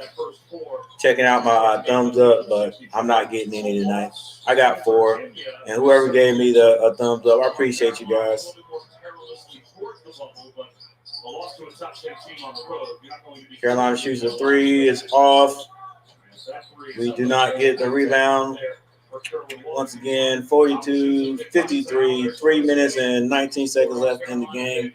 checking out my thumbs up, but I'm not getting any tonight. I got 4, and whoever gave me the thumbs up, I appreciate you guys. Carolina shoots a 3. It's off. We do not get the rebound. Once again, 42-53, 3 minutes and 19 seconds left in the game.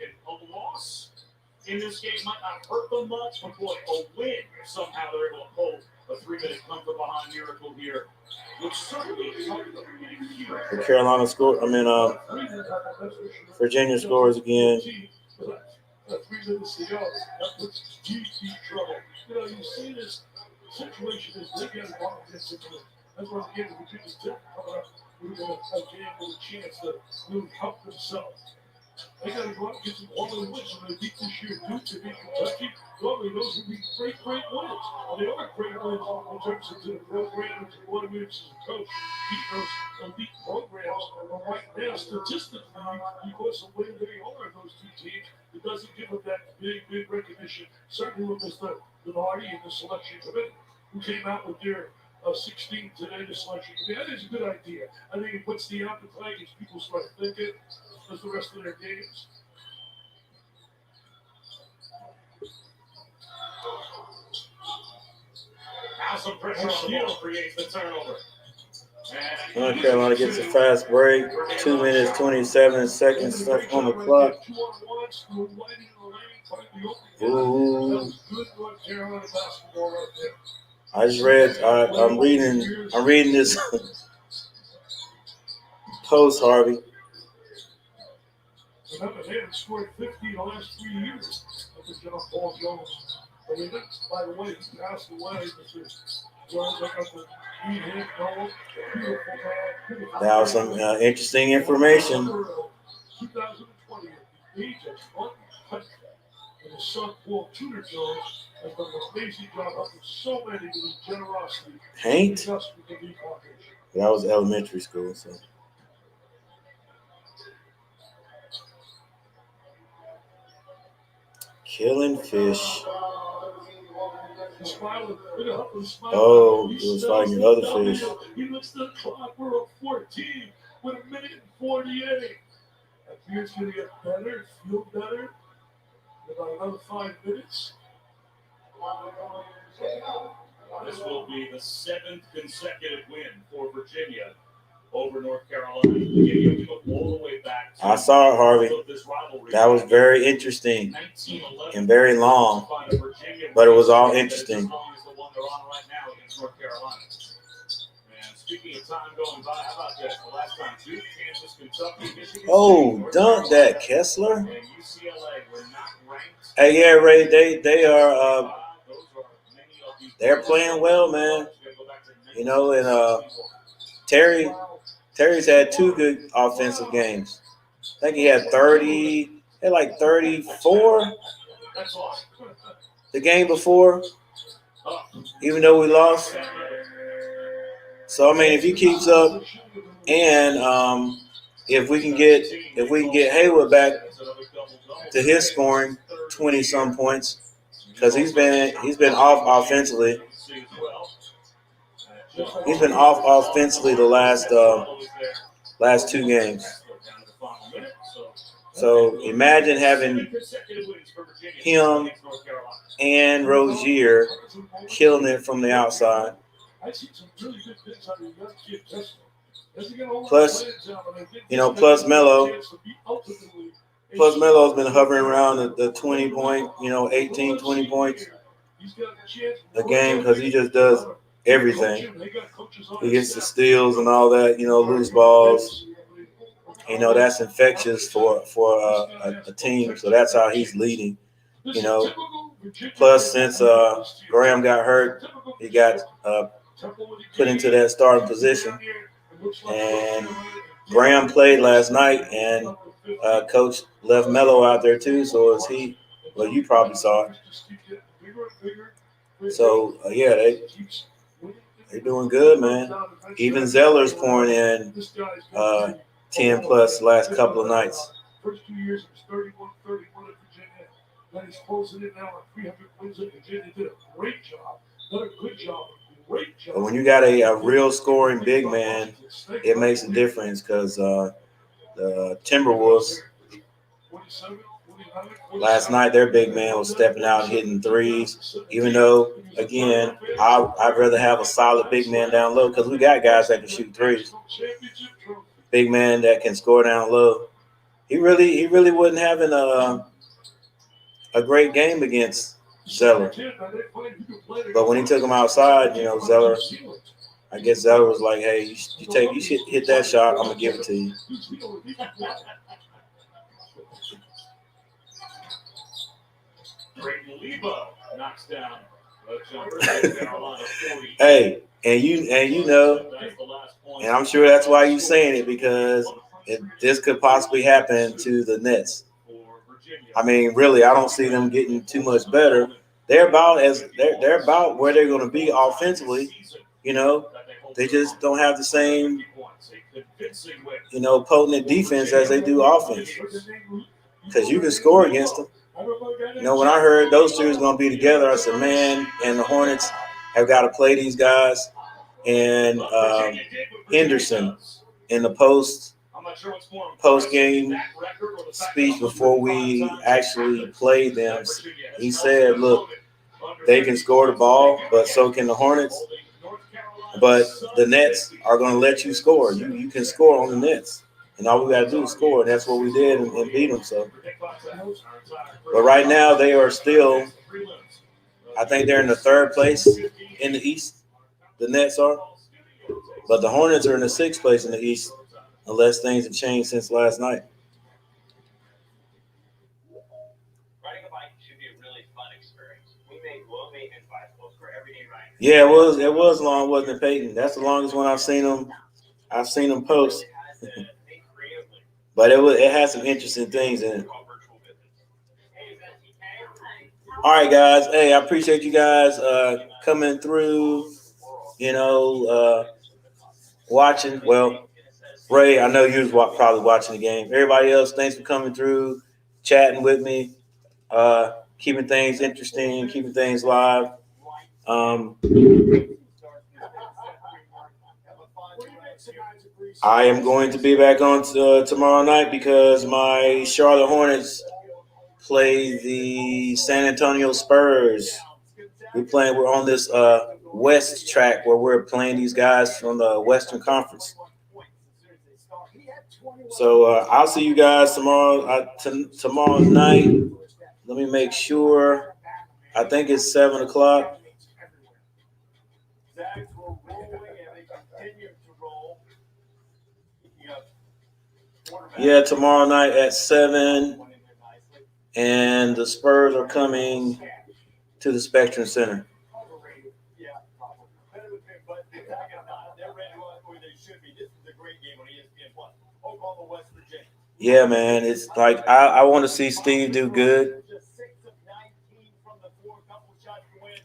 In this game might not hurt them much, but boy, a win if somehow they're able to hold a 3-minute come from behind miracle here, which certainly is hard to huge. The Carolina score. Virginia scores again. 3 minutes to go. That puts deep trouble. You see this situation is they get involved in this situation. That's why the game of Virginia Tech coming up. We're going to game with a chance to really help themselves. They got to go out and get some quality wins. So they beat this year Duke, they beat Kentucky. Normally, those would be great wins. And they are great wins in terms of the program and what it means as a coach. Beat those elite programs. And right now, statistically, because of where they are, those 2 teams, it doesn't give them that big recognition. Certainly with Mr. Lenardi and the selection committee, who came out with their 16 today, the selection committee. That is a good idea. I think it puts the appetite as people start thinking as the rest of their games. Now some pressure on the ball creates the turnover. North Carolina gets a fast break. 2 minutes, 27 seconds left on the clock. Ooh. I just read. I'm reading this post, Harvey. Remember, they haven't scored 50 in the last 3 years. That's John Paul Jones. I mean, by the way, he passed away. Jones, I got the hit goal. Beautiful. That was some interesting information. 2020, at the age of 100, and his son Paul Tudor Jones has done an amazing job helping so many with his generosity. Paint? That was elementary school, so. Killing fish. Oh, he was fighting the other fish. He looks at the clock. We're up 14 with 1:48. Here's going to get better, feel better in about another 5 minutes. This will be the 7th consecutive win for Virginia over North Carolina. You look all the way back to I saw it, Harvey. this rivalry. That was very interesting and very long, but it was all interesting. As long as the one they're on right now against North Carolina. And speaking of time going by, how about this? The last time Duke, Kansas, Kentucky, Michigan Oh, State, dunk that, Kessler. and UCLA were not ranked. Hey, yeah, Ray, they are Those are many of the they're playing well, man. You know, and Terry's had 2 good offensive games. I think he had 34 the game before, even though we lost. So I mean, if he keeps up, and if we can get Haywood back to his scoring 20-some points, because he's been off offensively. He's been off offensively the last 2 games. So imagine having him and Rozier killing it from the outside. Plus, plus Melo. Plus Melo's been hovering around the 20 point, 18, 20 points a game because he just does everything. He gets the steals and all that, loose balls. That's infectious for a team. So that's how he's leading. Plus, since Graham got hurt, he got put into that starting position. And Graham played last night, and Coach left Melo out there too. So is he? Well, you probably saw it. So yeah, they're doing good, man. Even Zeller's pouring in 10 plus the last couple of nights. First 2 years, it was 31-31 at Virginia. Then he's closing it now at 300 wins at Virginia. Did a great job. Done a good job. Great job. But when you got a real scoring big man, it makes a difference because the Timberwolves, last night their big man was stepping out hitting threes. Even though, again, I'd rather have a solid big man down low because we got guys that can shoot threes. Big man that can score down low. He really wasn't having a great game against Zeller. But when he took him outside, Zeller, I guess Zeller was like, hey, you should hit that shot. I'm going to give it to you. Knocks down Hey, and I'm sure that's why you're saying it, because this could possibly happen to the Nets. I mean, really, I don't see them getting too much better. They're about where they're going to be offensively. They just don't have the same, potent defense as they do offense. Because you can score against them. When I heard those two was going to be together, I said, man, and the Hornets have got to play these guys. And Henderson in the post game speech before we actually played them, he said, look, they can score the ball, but so can the Hornets. But the Nets are going to let you score. You can score on the Nets. And all we got to do is score. And that's what we did and beat them. So, but right now they are still, I think they're in the 3rd place in the East. The Nets are. But the Hornets are in the 6th place in the East, unless things have changed since last night. Riding a bike should be a really fun experience. We made low-maintenance bicycles for everyday riding. Yeah, it was long, wasn't it, Peyton? That's the longest one I've seen them post. But it had some interesting things in it. All right, guys. Hey, I appreciate you guys coming through, watching. Well, Ray, I know you was probably watching the game. Everybody else, thanks for coming through, chatting with me, keeping things interesting, keeping things live. I am going to be back on tomorrow night because my Charlotte Hornets play the San Antonio Spurs. We're on this West track where we're playing these guys from the Western Conference. So I'll see you guys tomorrow. Tomorrow night. Let me make sure. I think it's 7 o'clock. Yeah, tomorrow night at 7, and the Spurs are coming to the Spectrum Center. Yeah, man, it's like I want to see Steve do good.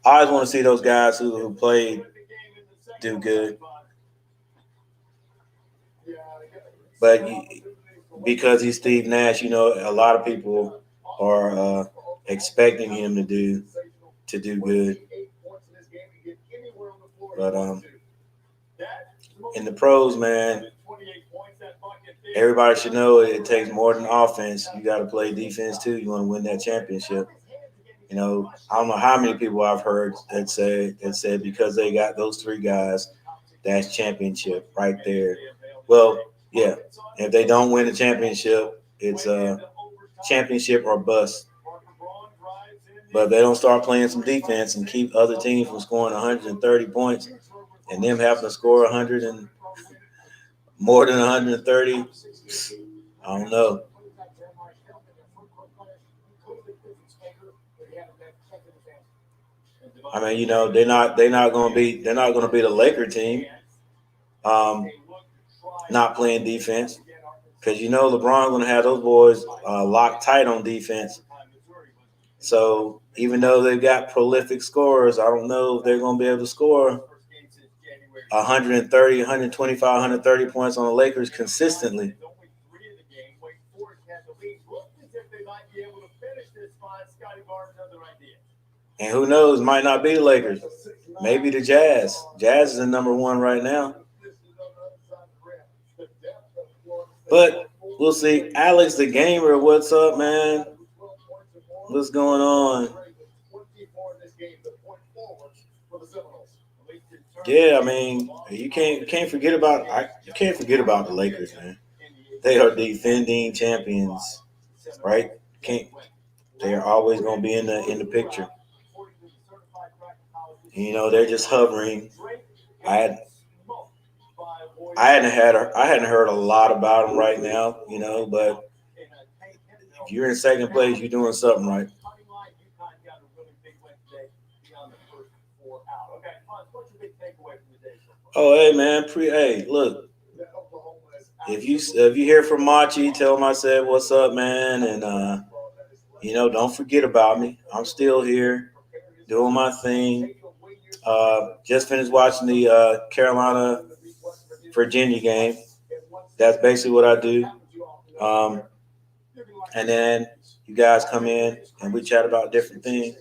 I always want to see those guys who played do good. But because he's Steve Nash, you know, a lot of people are expecting him to do good. But in the pros, man, everybody should know it takes more than offense. You got to play defense too. You want to win that championship. You know, I don't know how many people I've heard that said because they got those three guys, that's championship right there. Well, yeah, if they don't win the championship, it's a championship or bust. But if they don't start playing some defense and keep other teams from scoring 130 points and them having to score 100 and more than 130, I don't know. I mean, you know, they're not going to be the Laker team. Not playing defense, because you know LeBron's going to have those boys locked tight on defense. So even though they've got prolific scorers, I don't know if they're going to be able to score 130, 125, 130 points on the Lakers consistently. And who knows, might not be the Lakers. Maybe the Jazz. Jazz is the number one right now. But we'll see. Alex the Gamer, what's up, man? What's going on? Yeah, I mean, you can't forget about the Lakers, man. They are defending champions, right? They are always going to be in the picture. You know, they're just hovering. I hadn't heard a lot about them right now, you know, but if you're in second place, you're doing something right. Oh, hey, man, look, if you hear from Machi, tell him I said what's up, man, and you know, don't forget about me. I'm still here, doing my thing. Just finished watching the Carolina Virginia game. That's basically what I do. And then you guys come in and we chat about different things.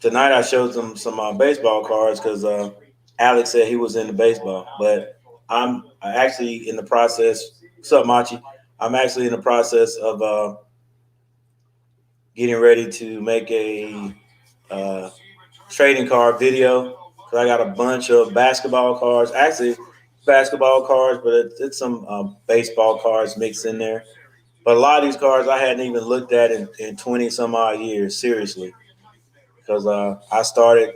Tonight I showed them some baseball cards because Alex said he was into baseball. But I'm actually in the process. What's up, Machi? I'm actually in the process of getting ready to make a trading card video. Because I got a bunch of basketball cards. Actually, basketball cards, but it's some baseball cards mixed in there. But a lot of these cards I hadn't even looked at in 20 some odd years, seriously. Because I started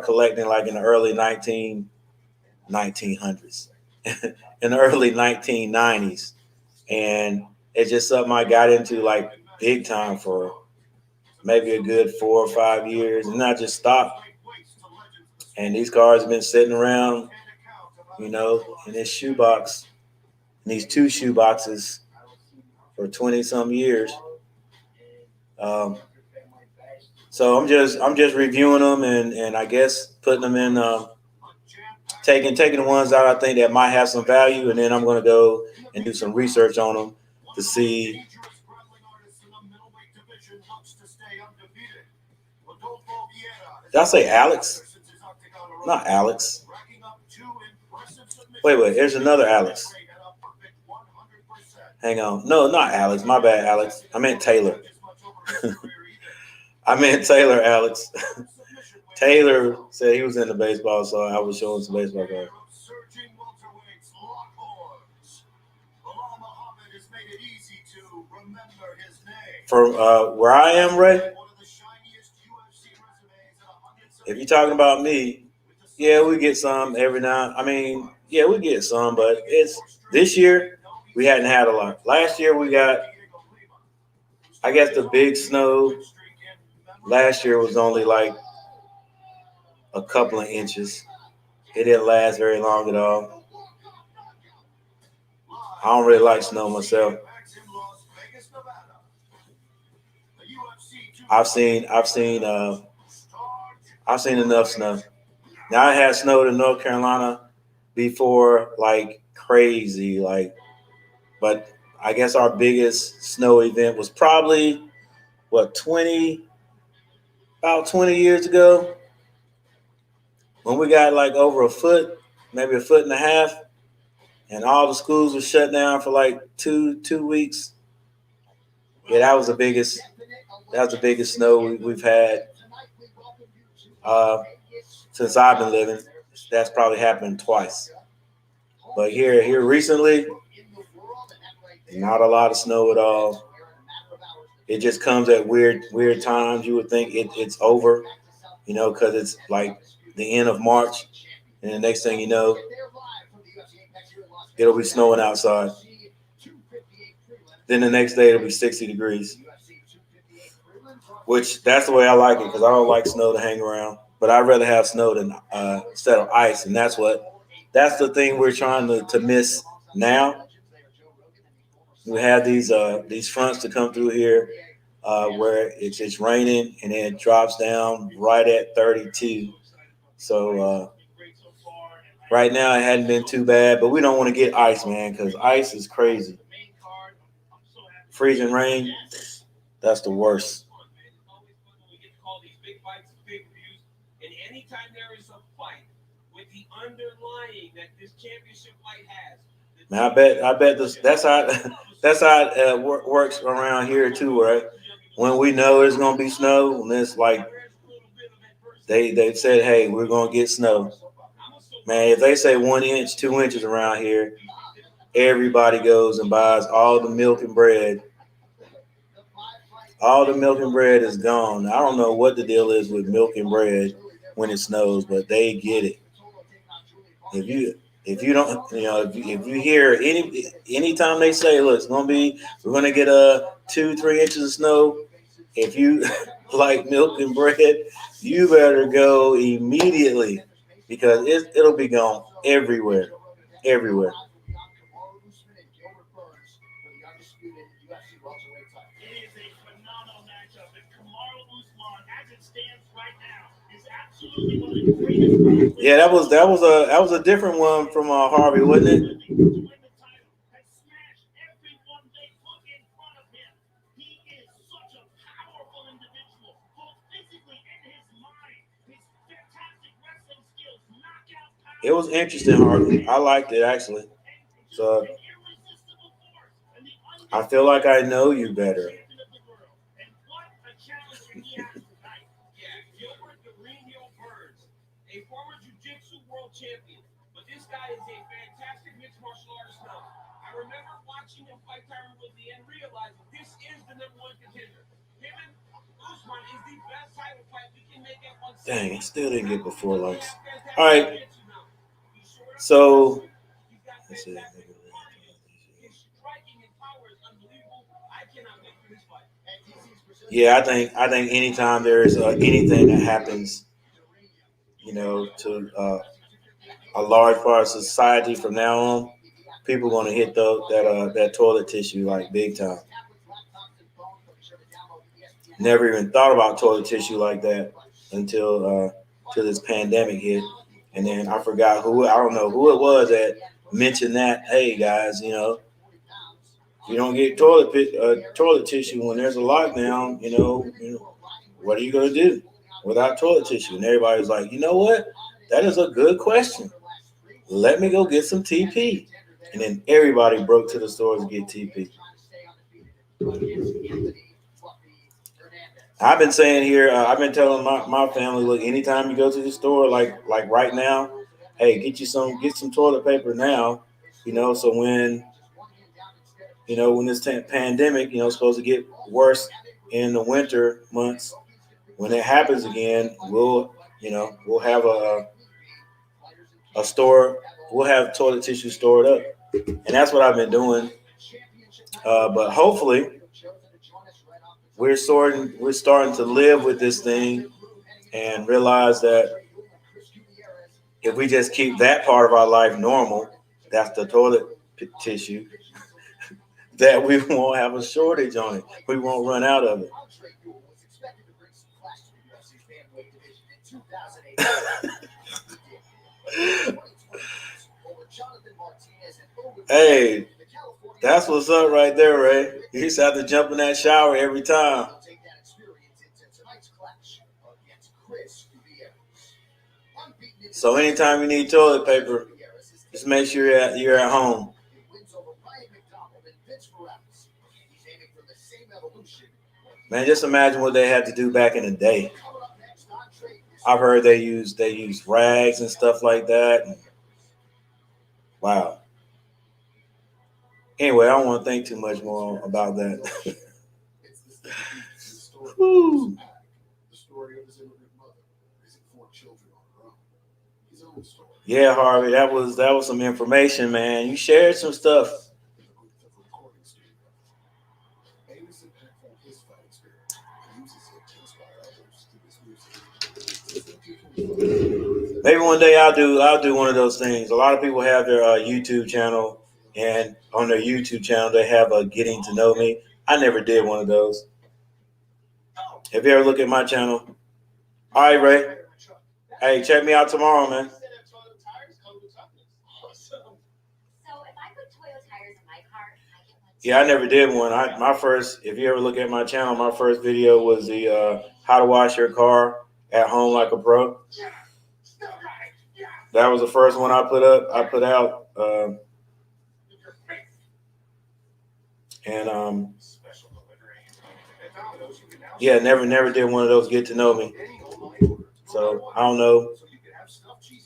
collecting like in the early 1900s, in the early 1990s. And it's just something I got into like big time for maybe a good 4 or 5 years. And I just stopped. And these cards have been sitting around, you know, in this shoebox, in these 2 shoeboxes for 20 some years. So I'm just reviewing them and I guess putting them in, taking the ones out I think that might have some value, and then I'm going to go and do some research on them to see. Did I say Alex? Not Alex. Wait. Here's another Alex. Hang on. No, not Alex. My bad, Alex. I meant Taylor. Alex. Taylor said he was into baseball, so I was showing some baseball cards. From where I am, Ray, if you're talking about me, yeah, we get some every now. I mean, yeah, we get some, but it's this year we hadn't had a lot. Last year we got, I guess, the big snow. Last year was only like a couple of inches. It didn't last very long at all. I don't really like snow myself. I've seen enough snow. Now I had snowed in North Carolina before, like crazy, but I guess our biggest snow event was probably about 20 years ago, when we got like over a foot, maybe a foot and a half, and all the schools were shut down for like two weeks. Yeah, that was the biggest snow we've had since I've been living. That's probably happened twice. But here recently, not a lot of snow at all. It just comes at weird times. You would think it's over, because it's like the end of March, and the next thing you know, it'll be snowing outside. Then the next day it'll be 60 degrees, which that's the way I like it, because I don't like snow to hang around. But I'd rather have snow than instead of ice, and that's the thing we're trying to miss now. We have these fronts to come through here where it's raining and then it drops down right at 32. So right now it hadn't been too bad, but we don't want to get ice, man, because ice is crazy. Freezing rain, that's the worst. And anytime there is a fight with the underlying that this championship fight has. Man, I bet that's how it works around here too, right? When we know it's gonna be snow, and it's like they said, hey, we're gonna get snow. Man, if they say 1 inch, 2 inches around here, everybody goes and buys all the milk and bread. All the milk and bread is gone. I don't know what the deal is with milk and bread when it snows, but they get it. If you don't, if you hear anytime they say, look, we're gonna get 2-3 inches of snow. If you like milk and bread, you better go immediately, because it'll be gone everywhere. Yeah, that was a different one from Harvey, wasn't it? It was interesting, Harvey. I liked it actually. So I feel like I know you better. A former jiu-jitsu world champion, but this guy is a fantastic mixed martial artist now. I remember watching him fight Tyron Woodley and realizing this is the #1 contender. Him and Usman is the best title fight we can make at 160. Dang, I still didn't get before likes. All right. So let's see. Yeah, I think anytime there is anything that happens, to a large part of society from now on, people are going to hit that toilet tissue like big time. Never even thought about toilet tissue like that until this pandemic hit, and then I don't know who it was that mentioned that. Hey guys, if you don't get toilet tissue when there's a lockdown, what are you going to do? without toilet tissue? And everybody was like, you know what? That is a good question. Let me go get some TP. And then everybody broke to the stores to get TP. I've been saying here, I've been telling my family, look, anytime you go to the store, like right now, hey, get some toilet paper now, so when this pandemic, supposed to get worse in the winter months, when it happens again, we'll have a store, we'll have toilet tissue stored up. And that's what I've been doing. But hopefully we're starting to live with this thing and realize that if we just keep that part of our life normal, that's the toilet tissue, that we won't have a shortage on it. We won't run out of it. Hey, that's what's up right there, Ray. You used to have to jump in that shower every time. So anytime you need toilet paper, just make sure you're at home. Man, just imagine what they had to do back in the day. I've heard they use rags and stuff like that. Wow. Anyway, I don't want to think too much more about that. Woo. Yeah, Harvey, that was some information, man. You shared some stuff. Maybe one day I'll do one of those things. A lot of people have their YouTube channel, and on their YouTube channel they have a getting to know me. I never did one of those. Have you ever looked at my channel? All right, Ray. Hey, check me out tomorrow, man. Yeah, I never did one. If you ever look at my channel, my first video was the how to wash your car at home like a pro. That was the first one I put out. Yeah, never did one of those get to know me. So I don't know.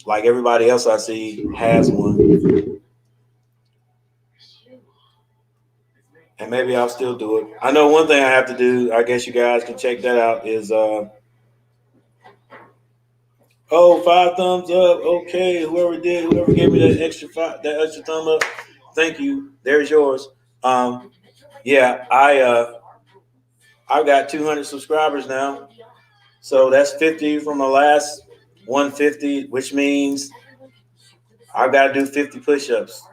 Like everybody else I see has one. And maybe I'll still do it. I know one thing I have to do, I guess you guys can check that out, is 5 thumbs up. Okay, whoever gave me that extra thumb up, thank you. There's yours. Yeah, I've got 200 subscribers now. So that's 50 from the last 150, which means I've got to do 50 push-ups.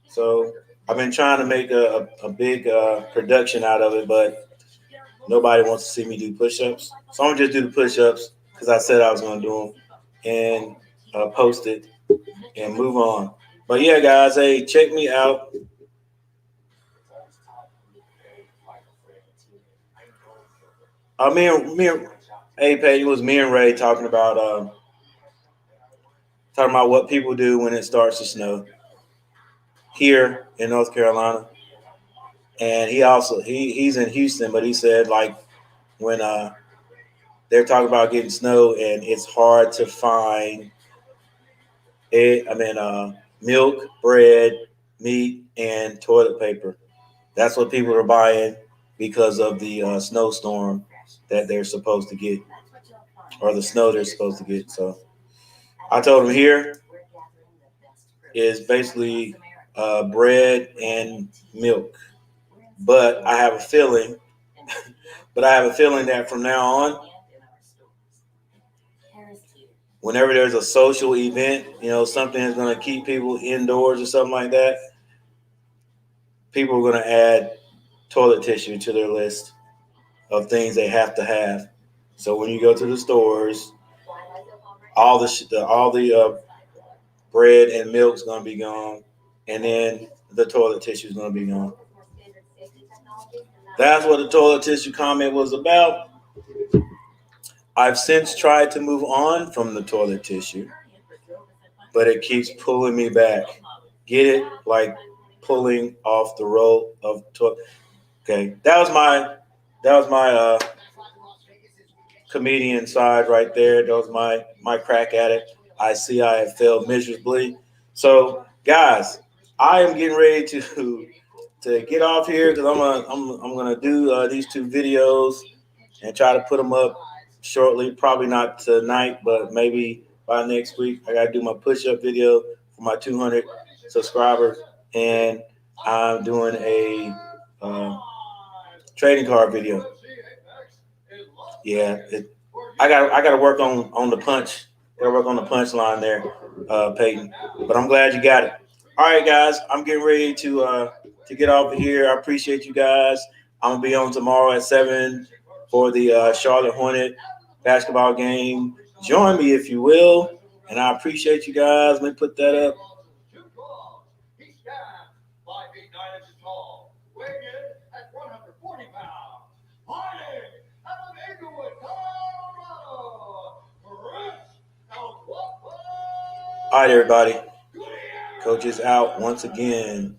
So I've been trying to make a big production out of it, but nobody wants to see me do push-ups. So I'm going to just do the push-ups because I said I was going to do them and post it and move on. But yeah, guys, hey, check me out. Hey, Patty, it was me and Ray talking about what people do when it starts to snow here in North Carolina. And he's in Houston, but he said like when they're talking about getting snow and it's hard to find milk, bread, meat, and toilet paper. That's what people are buying because of the snowstorm that they're supposed to get, or the snow they're supposed to get. So I told him here is basically bread and milk. But I have a feeling that from now on, whenever there's a social event, something is going to keep people indoors or something like that, people are going to add toilet tissue to their list of things they have to have. So when you go to the stores, all the bread and milk is going to be gone, and then the toilet tissue is going to be gone. That's what the toilet tissue comment was about. I've since tried to move on from the toilet tissue, but it keeps pulling me back. Get it? Like pulling off the roll of toilet. Okay, that was my comedian side right there. That was my crack at it. I see I have failed miserably. So, guys, I am getting ready to get off here because I'm gonna do these 2 videos and try to put them up shortly. Probably not tonight, but maybe by next week. I gotta do my push-up video for my 200 subscribers, and I'm doing a trading card video. Yeah, I got to work on the punch. Got to work on the punch line there, Peyton. But I'm glad you got it. All right, guys, I'm getting ready to get off of here. I appreciate you guys. I'm gonna be on tomorrow at 7 for the Charlotte Hornet basketball game. Join me if you will, and I appreciate you guys. Let me put that up. He stands 5'8" tall, weighing in at 140 pounds. Fighting out of Inglewood, Colorado, All right, everybody. Coach is out once again.